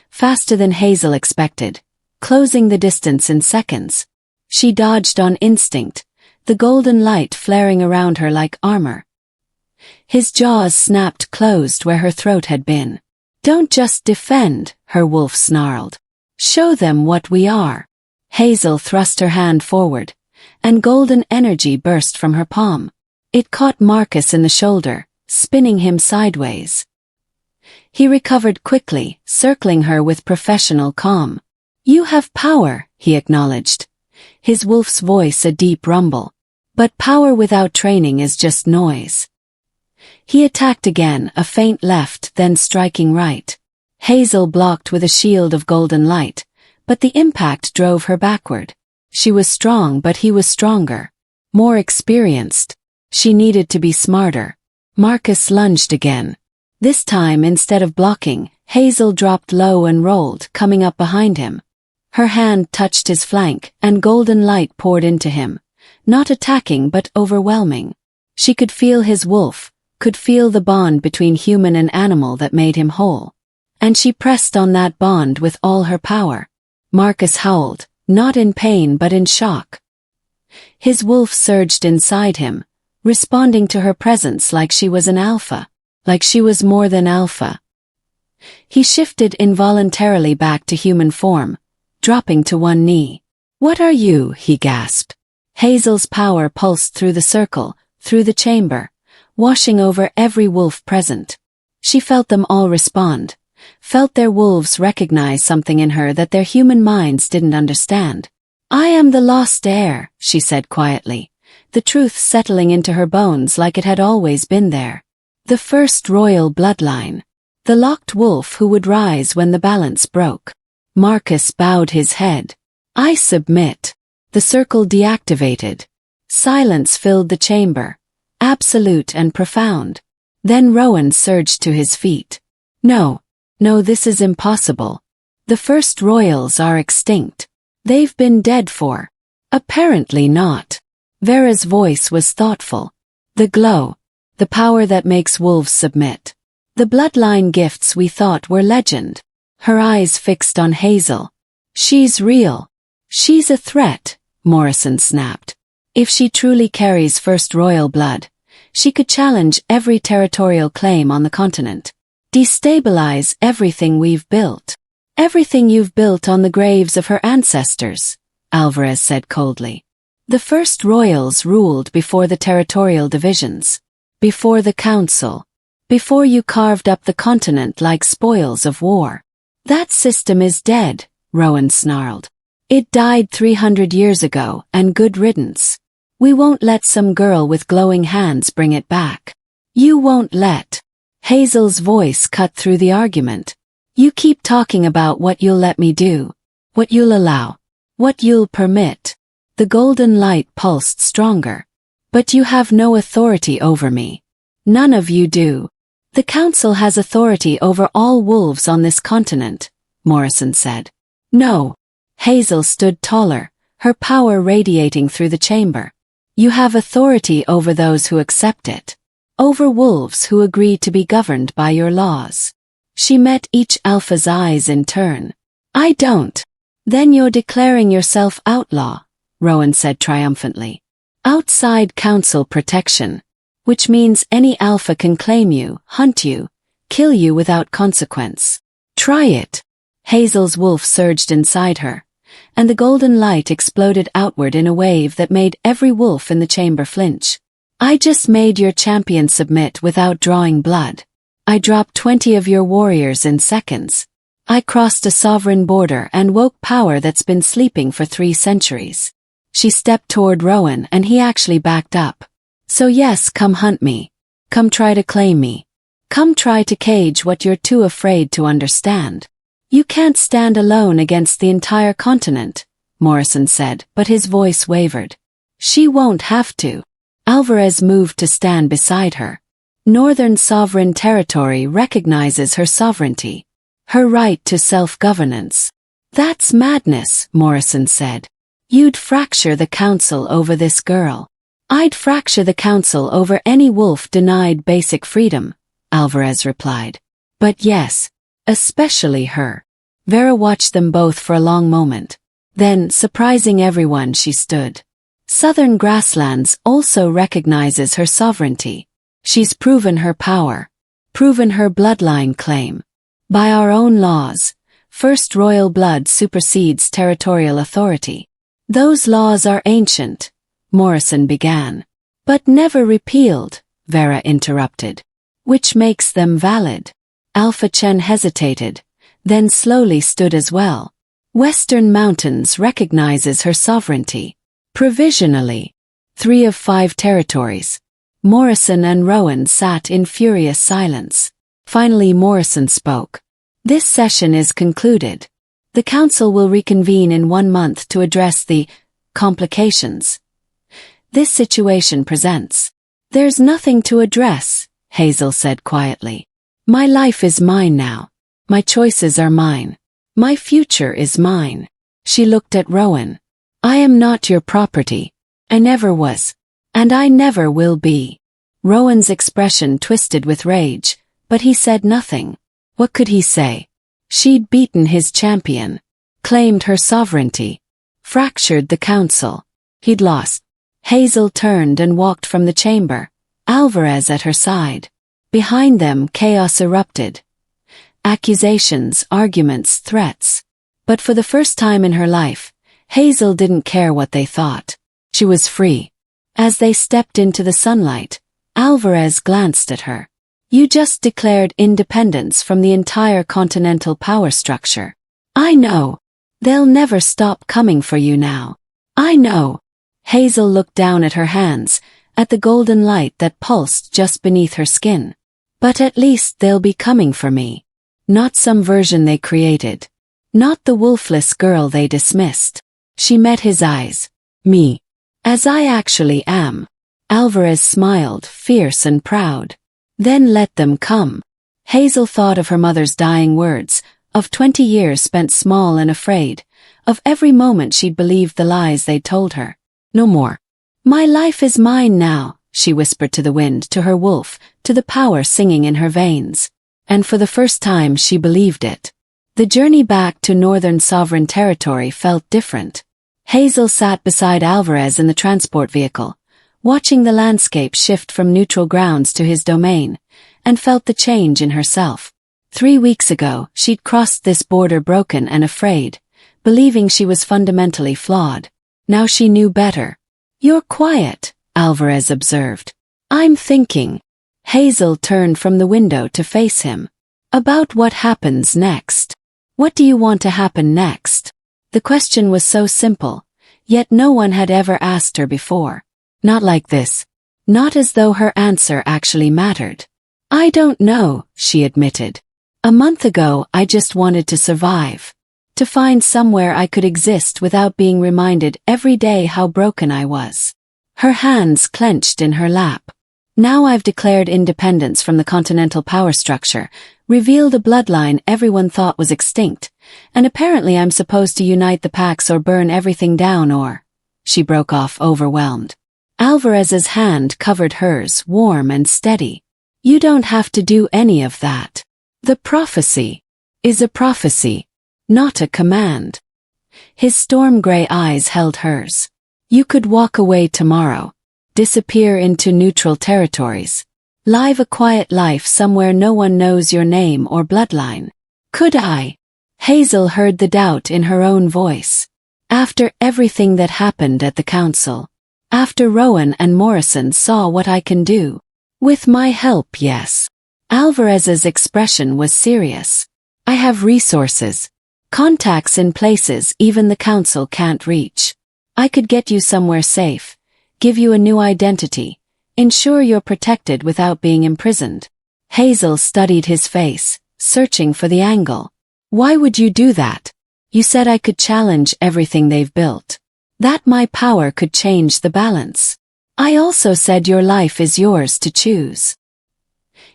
faster than Hazel expected, closing the distance in seconds. She dodged on instinct, the golden light flaring around her like armor. His jaws snapped closed where her throat had been. Don't just defend, her wolf snarled. Show them what we are. Hazel thrust her hand forward, and golden energy burst from her palm. It caught Marcus in the shoulder, spinning him sideways. He recovered quickly, circling her with professional calm. You have power, he acknowledged. His wolf's voice a deep rumble. But power without training is just noise. He attacked again, a faint left, then striking right. Hazel blocked with a shield of golden light, but the impact drove her backward. She was strong, but he was stronger. More experienced. She needed to be smarter. Marcus lunged again. This time, instead of blocking, Hazel dropped low and rolled, coming up behind him. Her hand touched his flank, and golden light poured into him. Not attacking but overwhelming. She could feel his wolf, could feel the bond between human and animal that made him whole. And she pressed on that bond with all her power. Marcus howled, not in pain but in shock. His wolf surged inside him, responding to her presence like she was an alpha, like she was more than alpha. He shifted involuntarily back to human form, dropping to one knee. What are you? He gasped. Hazel's power pulsed through the circle, through the chamber, washing over every wolf present. She felt them all respond, felt their wolves recognize something in her that their human minds didn't understand. I am the lost heir, she said quietly, the truth settling into her bones like it had always been there. The first royal bloodline. The locked wolf who would rise when the balance broke. Marcus bowed his head. I submit. The circle deactivated. Silence filled the chamber, absolute and profound. Then Rowan surged to his feet. No, this is impossible. The first royals are extinct. They've been dead for. Apparently not. Vera's voice was thoughtful. The glow. The power that makes wolves submit. The bloodline gifts we thought were legend. Her eyes fixed on Hazel. She's real. She's a threat, Morrison snapped. If she truly carries first royal blood, she could challenge every territorial claim on the continent. Destabilize everything we've built. Everything you've built on the graves of her ancestors, Alvarez said coldly. The first royals ruled before the territorial divisions. Before the council. Before you carved up the continent like spoils of war. That system is dead, Rowan snarled. It died 300 years ago, and good riddance. We won't let some girl with glowing hands bring it back. You won't let. Hazel's voice cut through the argument. You keep talking about what you'll let me do. What you'll allow. What you'll permit. The golden light pulsed stronger. But you have no authority over me. None of you do. The council has authority over all wolves on this continent, Morrison said. No. Hazel stood taller, her power radiating through the chamber. You have authority over those who accept it. Over wolves who agree to be governed by your laws. She met each alpha's eyes in turn. I don't. Then you're declaring yourself outlaw, Rowan said triumphantly. Outside council protection. Which means any alpha can claim you, hunt you, kill you without consequence. Try it. Hazel's wolf surged inside her, and the golden light exploded outward in a wave that made every wolf in the chamber flinch. I just made your champion submit without drawing blood. I dropped 20 of your warriors in seconds. I crossed a sovereign border and woke power that's been sleeping for 3 centuries. She stepped toward Rowan and he actually backed up. So yes, come hunt me. Come try to claim me. Come try to cage what you're too afraid to understand. You can't stand alone against the entire continent, Morrison said, but his voice wavered. She won't have to. Alvarez moved to stand beside her. Northern Sovereign Territory recognizes her sovereignty. Her right to self-governance. That's madness, Morrison said. You'd fracture the council over this girl. I'd fracture the council over any wolf denied basic freedom, Alvarez replied. But yes, especially her. Vera watched them both for a long moment. Then, surprising everyone, she stood. Southern Grasslands also recognizes her sovereignty. She's proven her power. Proven her bloodline claim. By our own laws, first royal blood supersedes territorial authority. Those laws are ancient, Morrison began. But never repealed, Vera interrupted. Which makes them valid. Alpha Chen hesitated, then slowly stood as well. Western Mountains recognizes her sovereignty. Provisionally. 3 of 5 territories. Morrison and Rowan sat in furious silence. Finally Morrison spoke. This session is concluded. The council will reconvene in 1 month to address the complications this situation presents. There's nothing to address, Hazel said quietly. My life is mine now. My choices are mine. My future is mine. She looked at Rowan. I am not your property. I never was. And I never will be. Rowan's expression twisted with rage, but he said nothing. What could he say? She'd beaten his champion. Claimed her sovereignty. Fractured the council. He'd lost. Hazel turned and walked from the chamber, Alvarez at her side. Behind them chaos erupted. Accusations, arguments, threats. But for the first time in her life, Hazel didn't care what they thought. She was free. As they stepped into the sunlight, Alvarez glanced at her. You just declared independence from the entire continental power structure. I know. They'll never stop coming for you now. I know. Hazel looked down at her hands, at the golden light that pulsed just beneath her skin. But at least they'll be coming for me. Not some version they created. Not the wolfless girl they dismissed. She met his eyes. Me. As I actually am. Alvarez smiled, fierce and proud. Then let them come. Hazel thought of her mother's dying words, of 20 years spent small and afraid, of every moment she'd believed the lies they'd told her. No more. My life is mine now, she whispered to the wind, to her wolf, to the power singing in her veins. And for the first time she believed it. The journey back to Northern Sovereign Territory felt different. Hazel sat beside Alvarez in the transport vehicle, watching the landscape shift from neutral grounds to his domain, and felt the change in herself. 3 weeks ago, she'd crossed this border broken and afraid, believing she was fundamentally flawed. Now she knew better. You're quiet, Alvarez observed. I'm thinking. Hazel turned from the window to face him. About what happens next. What do you want to happen next? The question was so simple, yet no one had ever asked her before. Not like this. Not as though her answer actually mattered. I don't know, she admitted. A month ago I just wanted to survive. To find somewhere I could exist without being reminded every day how broken I was. Her hands clenched in her lap. Now I've declared independence from the continental power structure, revealed a bloodline everyone thought was extinct, and apparently I'm supposed to unite the packs or burn everything down or... She broke off, overwhelmed. Alvarez's hand covered hers, warm and steady. You don't have to do any of that. The prophecy is a prophecy. Not a command. His storm-gray eyes held hers. You could walk away tomorrow. Disappear into neutral territories. Live a quiet life somewhere no one knows your name or bloodline. Could I? Hazel heard the doubt in her own voice. After everything that happened at the council. After Rowan and Morrison saw what I can do. With my help, yes. Alvarez's expression was serious. I have resources. Contacts in places even the council can't reach. I could get you somewhere safe, give you a new identity, ensure you're protected without being imprisoned. Hazel studied his face, searching for the angle. Why would you do that? You said I could challenge everything they've built. That my power could change the balance. I also said your life is yours to choose.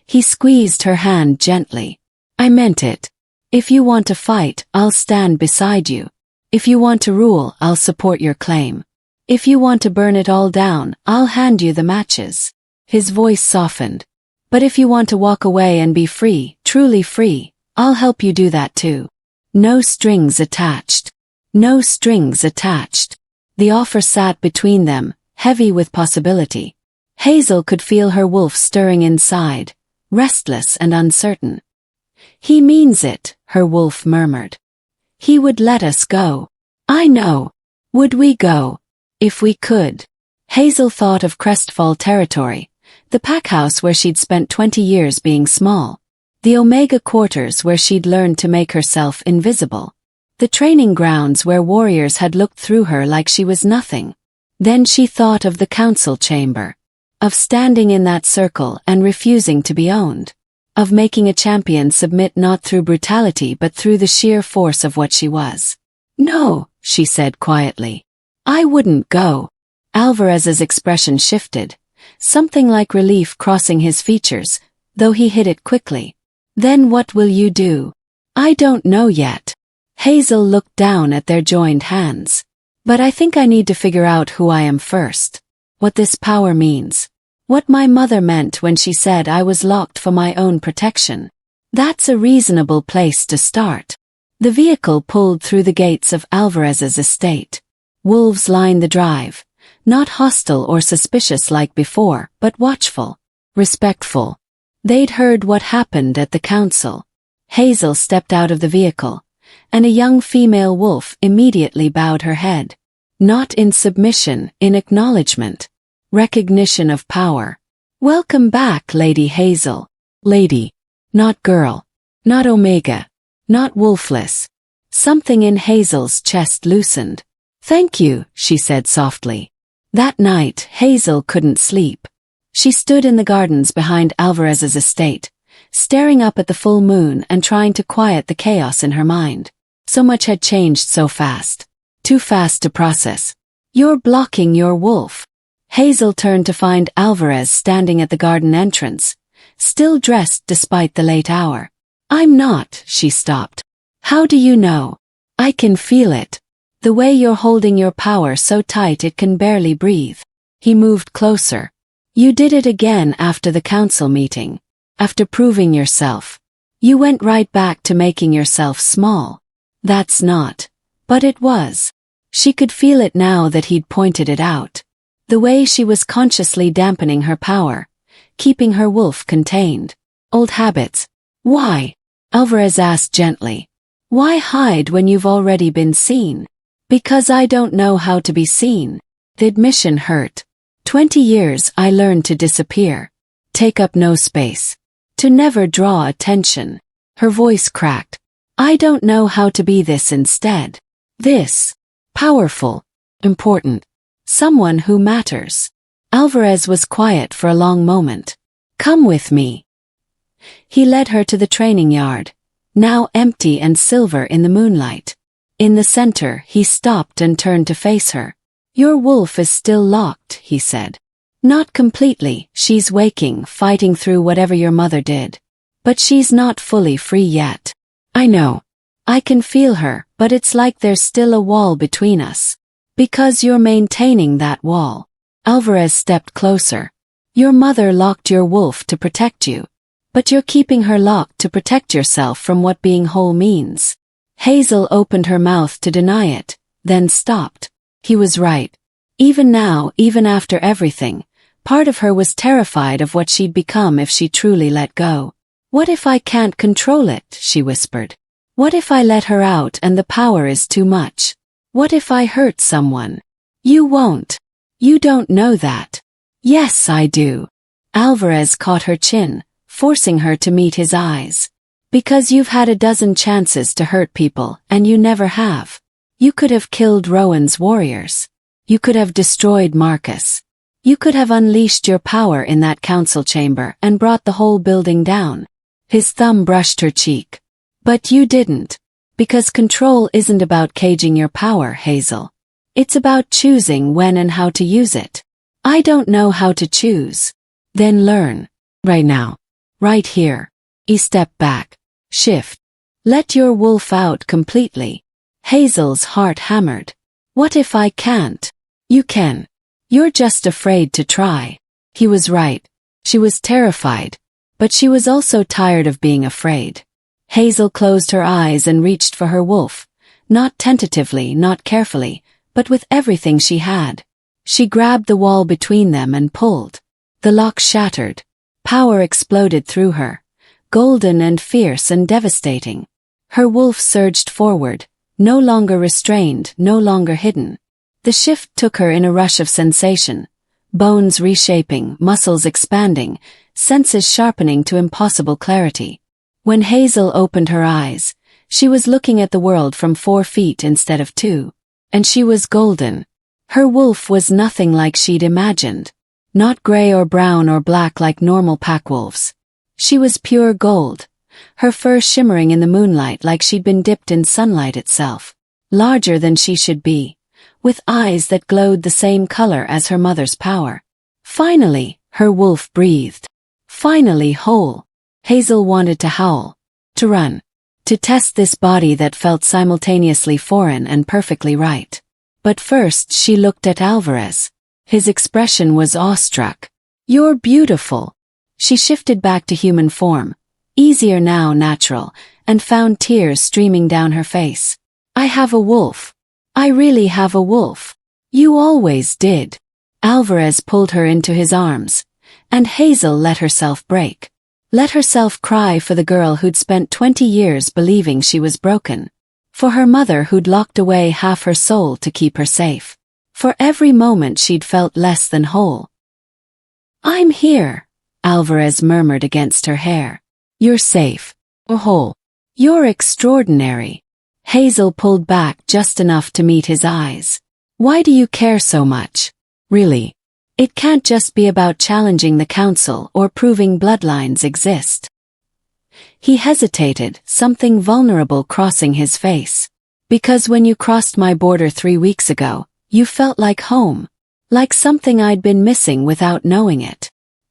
He squeezed her hand gently. I meant it. If you want to fight, I'll stand beside you. If you want to rule, I'll support your claim. If you want to burn it all down, I'll hand you the matches. His voice softened. But if you want to walk away and be free, truly free, I'll help you do that too. No strings attached. No strings attached. The offer sat between them, heavy with possibility. Hazel could feel her wolf stirring inside, restless and uncertain. He means it, her wolf murmured. He would let us go. I know. Would we go? If we could. Hazel thought of Crestfall territory, the packhouse where she'd spent 20 years being small, the Omega quarters where she'd learned to make herself invisible, the training grounds where warriors had looked through her like she was nothing. Then she thought of the council chamber, of standing in that circle and refusing to be owned, of making a champion submit not through brutality but through the sheer force of what she was. No, she said quietly. I wouldn't go. Alvarez's expression shifted, something like relief crossing his features, though he hid it quickly. Then what will you do? I don't know yet. Hazel looked down at their joined hands. But I think I need to figure out who I am first. What this power means. What my mother meant when she said I was locked for my own protection. That's a reasonable place to start. The vehicle pulled through the gates of Alvarez's estate. Wolves lined the drive, not hostile or suspicious like before, but watchful, respectful. They'd heard what happened at the council. Hazel stepped out of the vehicle, and a young female wolf immediately bowed her head. Not in submission, in acknowledgement. Recognition of power. Welcome back, Lady Hazel. Lady. Not girl. Not Omega. Not Wolfless. Something in Hazel's chest loosened. Thank you, she said softly. That night, Hazel couldn't sleep. She stood in the gardens behind Alvarez's estate, staring up at the full moon and trying to quiet the chaos in her mind. So much had changed so fast. Too fast to process. You're blocking your wolf. Hazel turned to find Alvarez standing at the garden entrance, still dressed despite the late hour. I'm not, she stopped. How do you know? I can feel it. The way you're holding your power so tight it can barely breathe. He moved closer. You did it again after the council meeting. After proving yourself. You went right back to making yourself small. That's not. But it was. She could feel it now that he'd pointed it out. The way she was consciously dampening her power, keeping her wolf contained. Old habits. Why? Alvarez asked gently. Why hide when you've already been seen? Because I don't know how to be seen. The admission hurt. 20 years I learned to disappear. Take up no space. To never draw attention. Her voice cracked. I don't know how to be this instead. This. Powerful. Important. Someone who matters. Alvarez was quiet for a long moment. Come with me. He led her to the training yard, now empty and silver in the moonlight. In the center, he stopped and turned to face her. Your wolf is still locked, he said. Not completely, she's waking, fighting through whatever your mother did. But she's not fully free yet. I know. I can feel her, but it's like there's still a wall between us. Because you're maintaining that wall. Alvarez stepped closer. Your mother locked your wolf to protect you. But you're keeping her locked to protect yourself from what being whole means. Hazel opened her mouth to deny it, then stopped. He was right. Even now, even after everything, part of her was terrified of what she'd become if she truly let go. What if I can't control it, she whispered. What if I let her out and the power is too much? What if I hurt someone? You won't. You don't know that. Yes, I do. Alvarez caught her chin, forcing her to meet his eyes. Because you've had a dozen chances to hurt people and you never have. You could have killed Rowan's warriors. You could have destroyed Marcus. You could have unleashed your power in that council chamber and brought the whole building down. His thumb brushed her cheek. But you didn't. Because control isn't about caging your power, Hazel. It's about choosing when and how to use it. I don't know how to choose. Then learn. Right now. Right here. Step back. Shift. Let your wolf out completely. Hazel's heart hammered. What if I can't? You can. You're just afraid to try. He was right. She was terrified. But she was also tired of being afraid. Hazel closed her eyes and reached for her wolf. Not tentatively, not carefully, but with everything she had. She grabbed the wall between them and pulled. The lock shattered. Power exploded through her. Golden and fierce and devastating. Her wolf surged forward, no longer restrained, no longer hidden. The shift took her in a rush of sensation. Bones reshaping, muscles expanding, senses sharpening to impossible clarity. When Hazel opened her eyes, she was looking at the world from 4 feet instead of 2. And she was golden. Her wolf was nothing like she'd imagined. Not gray or brown or black like normal pack wolves. She was pure gold, her fur shimmering in the moonlight like she'd been dipped in sunlight itself. Larger than she should be, with eyes that glowed the same color as her mother's power. Finally, her wolf breathed. Finally whole. Hazel wanted to howl, to run, to test this body that felt simultaneously foreign and perfectly right. But first she looked at Alvarez. His expression was awestruck. You're beautiful. She shifted back to human form, easier now, natural, and found tears streaming down her face. I have a wolf. I really have a wolf. You always did. Alvarez pulled her into his arms, and Hazel let herself break. Let herself cry for the girl who'd spent 20 years believing she was broken. For her mother who'd locked away half her soul to keep her safe. For every moment she'd felt less than whole. I'm here. Alvarez murmured against her hair. You're safe. Or whole. You're extraordinary. Hazel pulled back just enough to meet his eyes. Why do you care so much? Really? It can't just be about challenging the council or proving bloodlines exist. He hesitated, something vulnerable crossing his face. Because when you crossed my border 3 weeks ago, you felt like home. Like something I'd been missing without knowing it.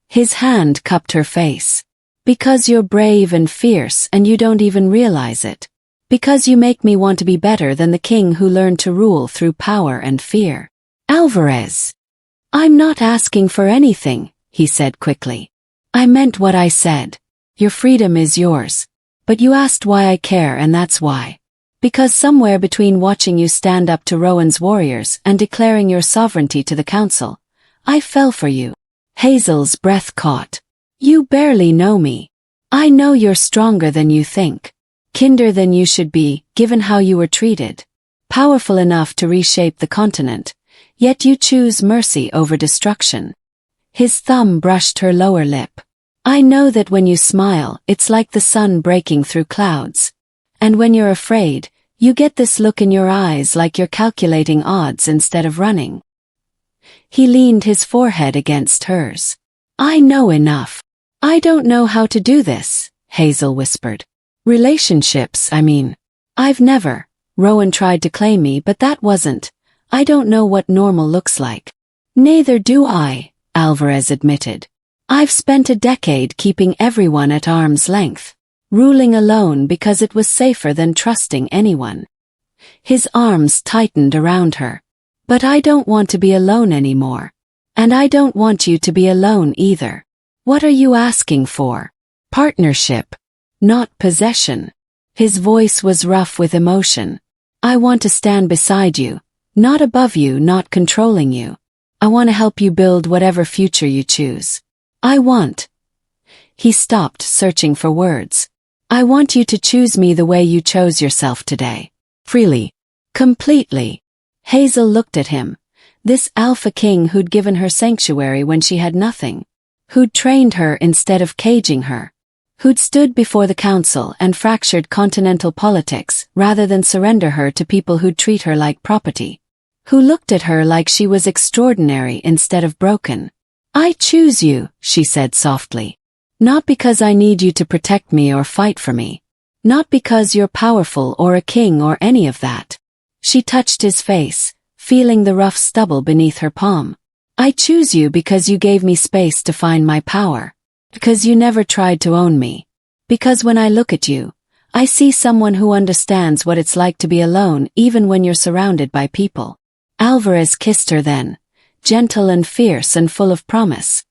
His hand cupped her face. Because you're brave and fierce and you don't even realize it. Because you make me want to be better than the king who learned to rule through power and fear. Alvarez. I'm not asking for anything, he said quickly. I meant what I said. Your freedom is yours. But you asked why I care, and that's why. Because somewhere between watching you stand up to Rowan's warriors and declaring your sovereignty to the council, I fell for you. Hazel's breath caught. You barely know me. I know you're stronger than you think. Kinder than you should be, given how you were treated. Powerful enough to reshape the continent, yet you choose mercy over destruction. His thumb brushed her lower lip. I know that when you smile, it's like the sun breaking through clouds. And when you're afraid, you get this look in your eyes like you're calculating odds instead of running. He leaned his forehead against hers. I know enough. I don't know how to do this, Hazel whispered. Relationships, I mean. I've never. Rowan tried to claim me, but that wasn't. I don't know what normal looks like. Neither do I, Alvarez admitted. I've spent a decade keeping everyone at arm's length. Ruling alone because it was safer than trusting anyone. His arms tightened around her. But I don't want to be alone anymore. And I don't want you to be alone either. What are you asking for? Partnership. Not possession. His voice was rough with emotion. I want to stand beside you. Not above you, not controlling you. I want to help you build whatever future you choose. I want. He stopped, searching for words. I want you to choose me the way you chose yourself today. Freely. Completely. Hazel looked at him. This alpha king who'd given her sanctuary when she had nothing. Who'd trained her instead of caging her. who'd stood before the council and fractured continental politics rather than surrender her to people who'd treat her like property, who looked at her like she was extraordinary instead of broken. "I choose you," she said softly. "Not because I need you to protect me or fight for me. Not because you're powerful or a king or any of that." She touched his face, feeling the rough stubble beneath her palm. "I choose you because you gave me space to find my power. Because you never tried to own me. Because when I look at you, I see someone who understands what it's like to be alone even when you're surrounded by people." Alvarez kissed her then, gentle and fierce and full of promise.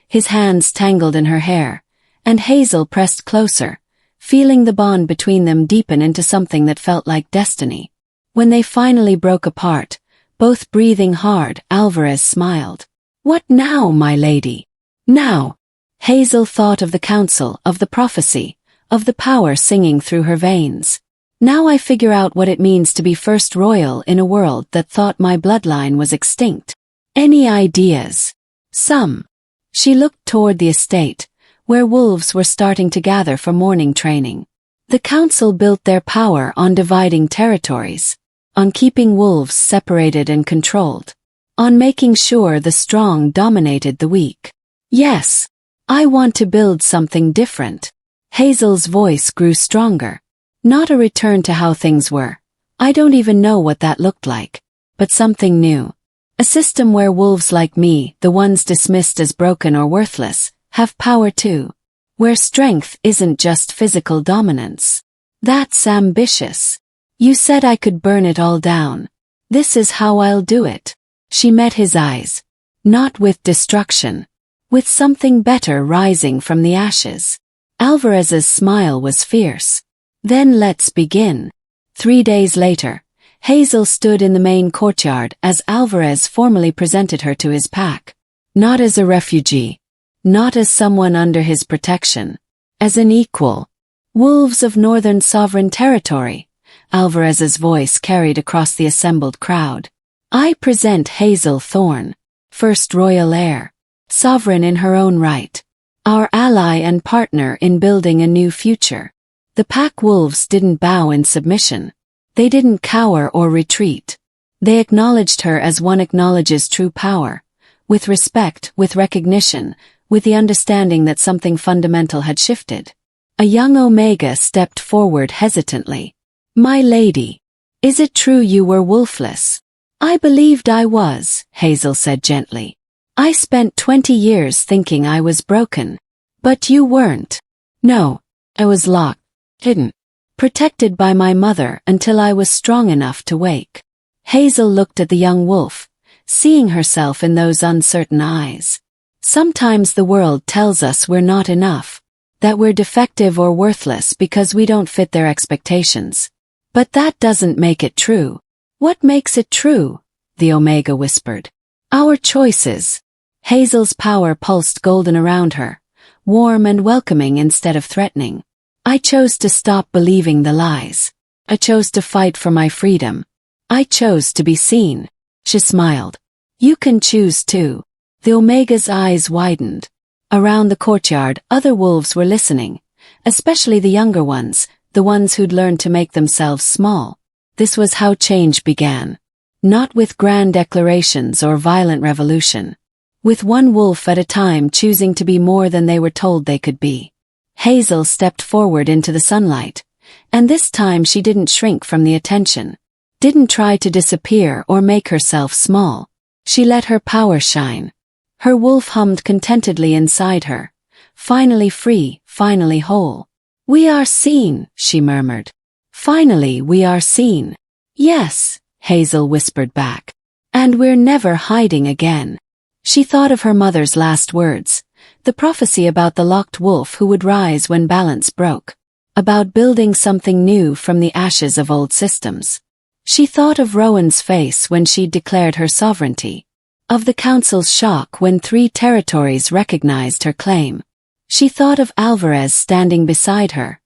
His hands tangled in her hair, and Hazel pressed closer, feeling the bond between them deepen into something that felt like destiny. When they finally broke apart, both breathing hard, Alvarez smiled. "What now, my lady? Now?" Hazel thought of the council, of the prophecy, of the power singing through her veins. "Now I figure out what it means to be first royal in a world that thought my bloodline was extinct. Any ideas?" "Some." She looked toward the estate, where wolves were starting to gather for morning training. The council built their power on dividing territories, on keeping wolves separated and controlled, on making sure the strong dominated the weak. "Yes. I want to build something different." Hazel's voice grew stronger. "Not a return to how things were. I don't even know what that looked like. But something new. A system where wolves like me, the ones dismissed as broken or worthless, have power too. Where strength isn't just physical dominance." "That's ambitious. You said I could burn it all down. This is how I'll do it." She met his eyes. "Not with destruction. With something better rising from the ashes." Alvarez's smile was fierce. "Then let's begin." 3 days later, Hazel stood in the main courtyard as Alvarez formally presented her to his pack. Not as a refugee. Not as someone under his protection. As an equal. "Wolves of Northern Sovereign Territory," Alvarez's voice carried across the assembled crowd. "I present Hazel Thorne, first royal heir. Sovereign in her own right. Our ally and partner in building a new future." The pack wolves didn't bow in submission. They didn't cower or retreat. They acknowledged her as one acknowledges true power, with respect, with recognition, with the understanding that something fundamental had shifted. A young Omega stepped forward hesitantly. "My lady, is it true you were wolfless?" "I believed I was," Hazel said gently. "I spent 20 years thinking I was broken. But you weren't." "No, I was locked, hidden, protected by my mother until I was strong enough to wake." Hazel looked at the young wolf, seeing herself in those uncertain eyes. Sometimes the world tells us we're not enough, that we're defective or worthless because we don't fit their expectations. But that doesn't make it true. "What makes it true?" the Omega whispered. "Our choices." Hazel's power pulsed golden around her, warm and welcoming instead of threatening. "I chose to stop believing the lies. I chose to fight for my freedom. I chose to be seen." She smiled. "You can choose too." The Omega's eyes widened. Around the courtyard, other wolves were listening, especially the younger ones, the ones who'd learned to make themselves small. This was how change began. Not with grand declarations or violent revolution. With one wolf at a time choosing to be more than they were told they could be. Hazel stepped forward into the sunlight, and this time she didn't shrink from the attention. Didn't try to disappear or make herself small. She let her power shine. Her wolf hummed contentedly inside her. Finally free, finally whole. "We are seen," she murmured. "Finally we are seen." "Yes," Hazel whispered back. "And we're never hiding again." She thought of her mother's last words, the prophecy about the locked wolf who would rise when balance broke, about building something new from the ashes of old systems. She thought of Rowan's face when she'd declared her sovereignty, of the council's shock when 3 territories recognized her claim. She thought of Alvarez standing beside her,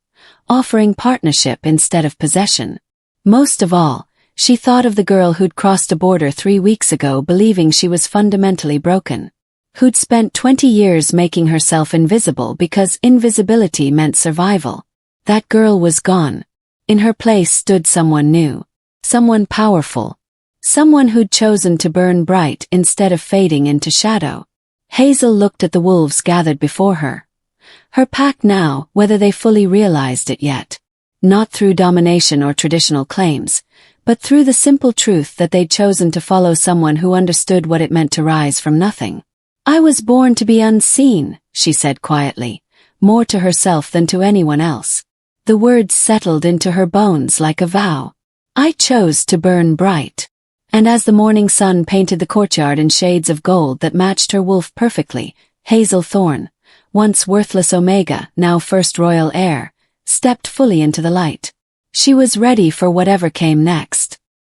offering partnership instead of possession. Most of all, she thought of the girl who'd crossed a border 3 weeks ago believing she was fundamentally broken. who'd spent 20 years making herself invisible because invisibility meant survival. That girl was gone. In her place stood someone new. Someone powerful. Someone who'd chosen to burn bright instead of fading into shadow. Hazel looked at the wolves gathered before her. Her pack now, whether they fully realized it yet. Not through domination or traditional claims, but through the simple truth that they'd chosen to follow someone who understood what it meant to rise from nothing. I was born to be unseen, she said quietly, more to herself than to anyone else. The words settled into her bones like a vow. I chose to burn bright. And as the morning sun painted the courtyard in shades of gold that matched her wolf perfectly, Hazel Thorne, once worthless Omega, now first royal heir, stepped fully into the light. She was ready for whatever came next.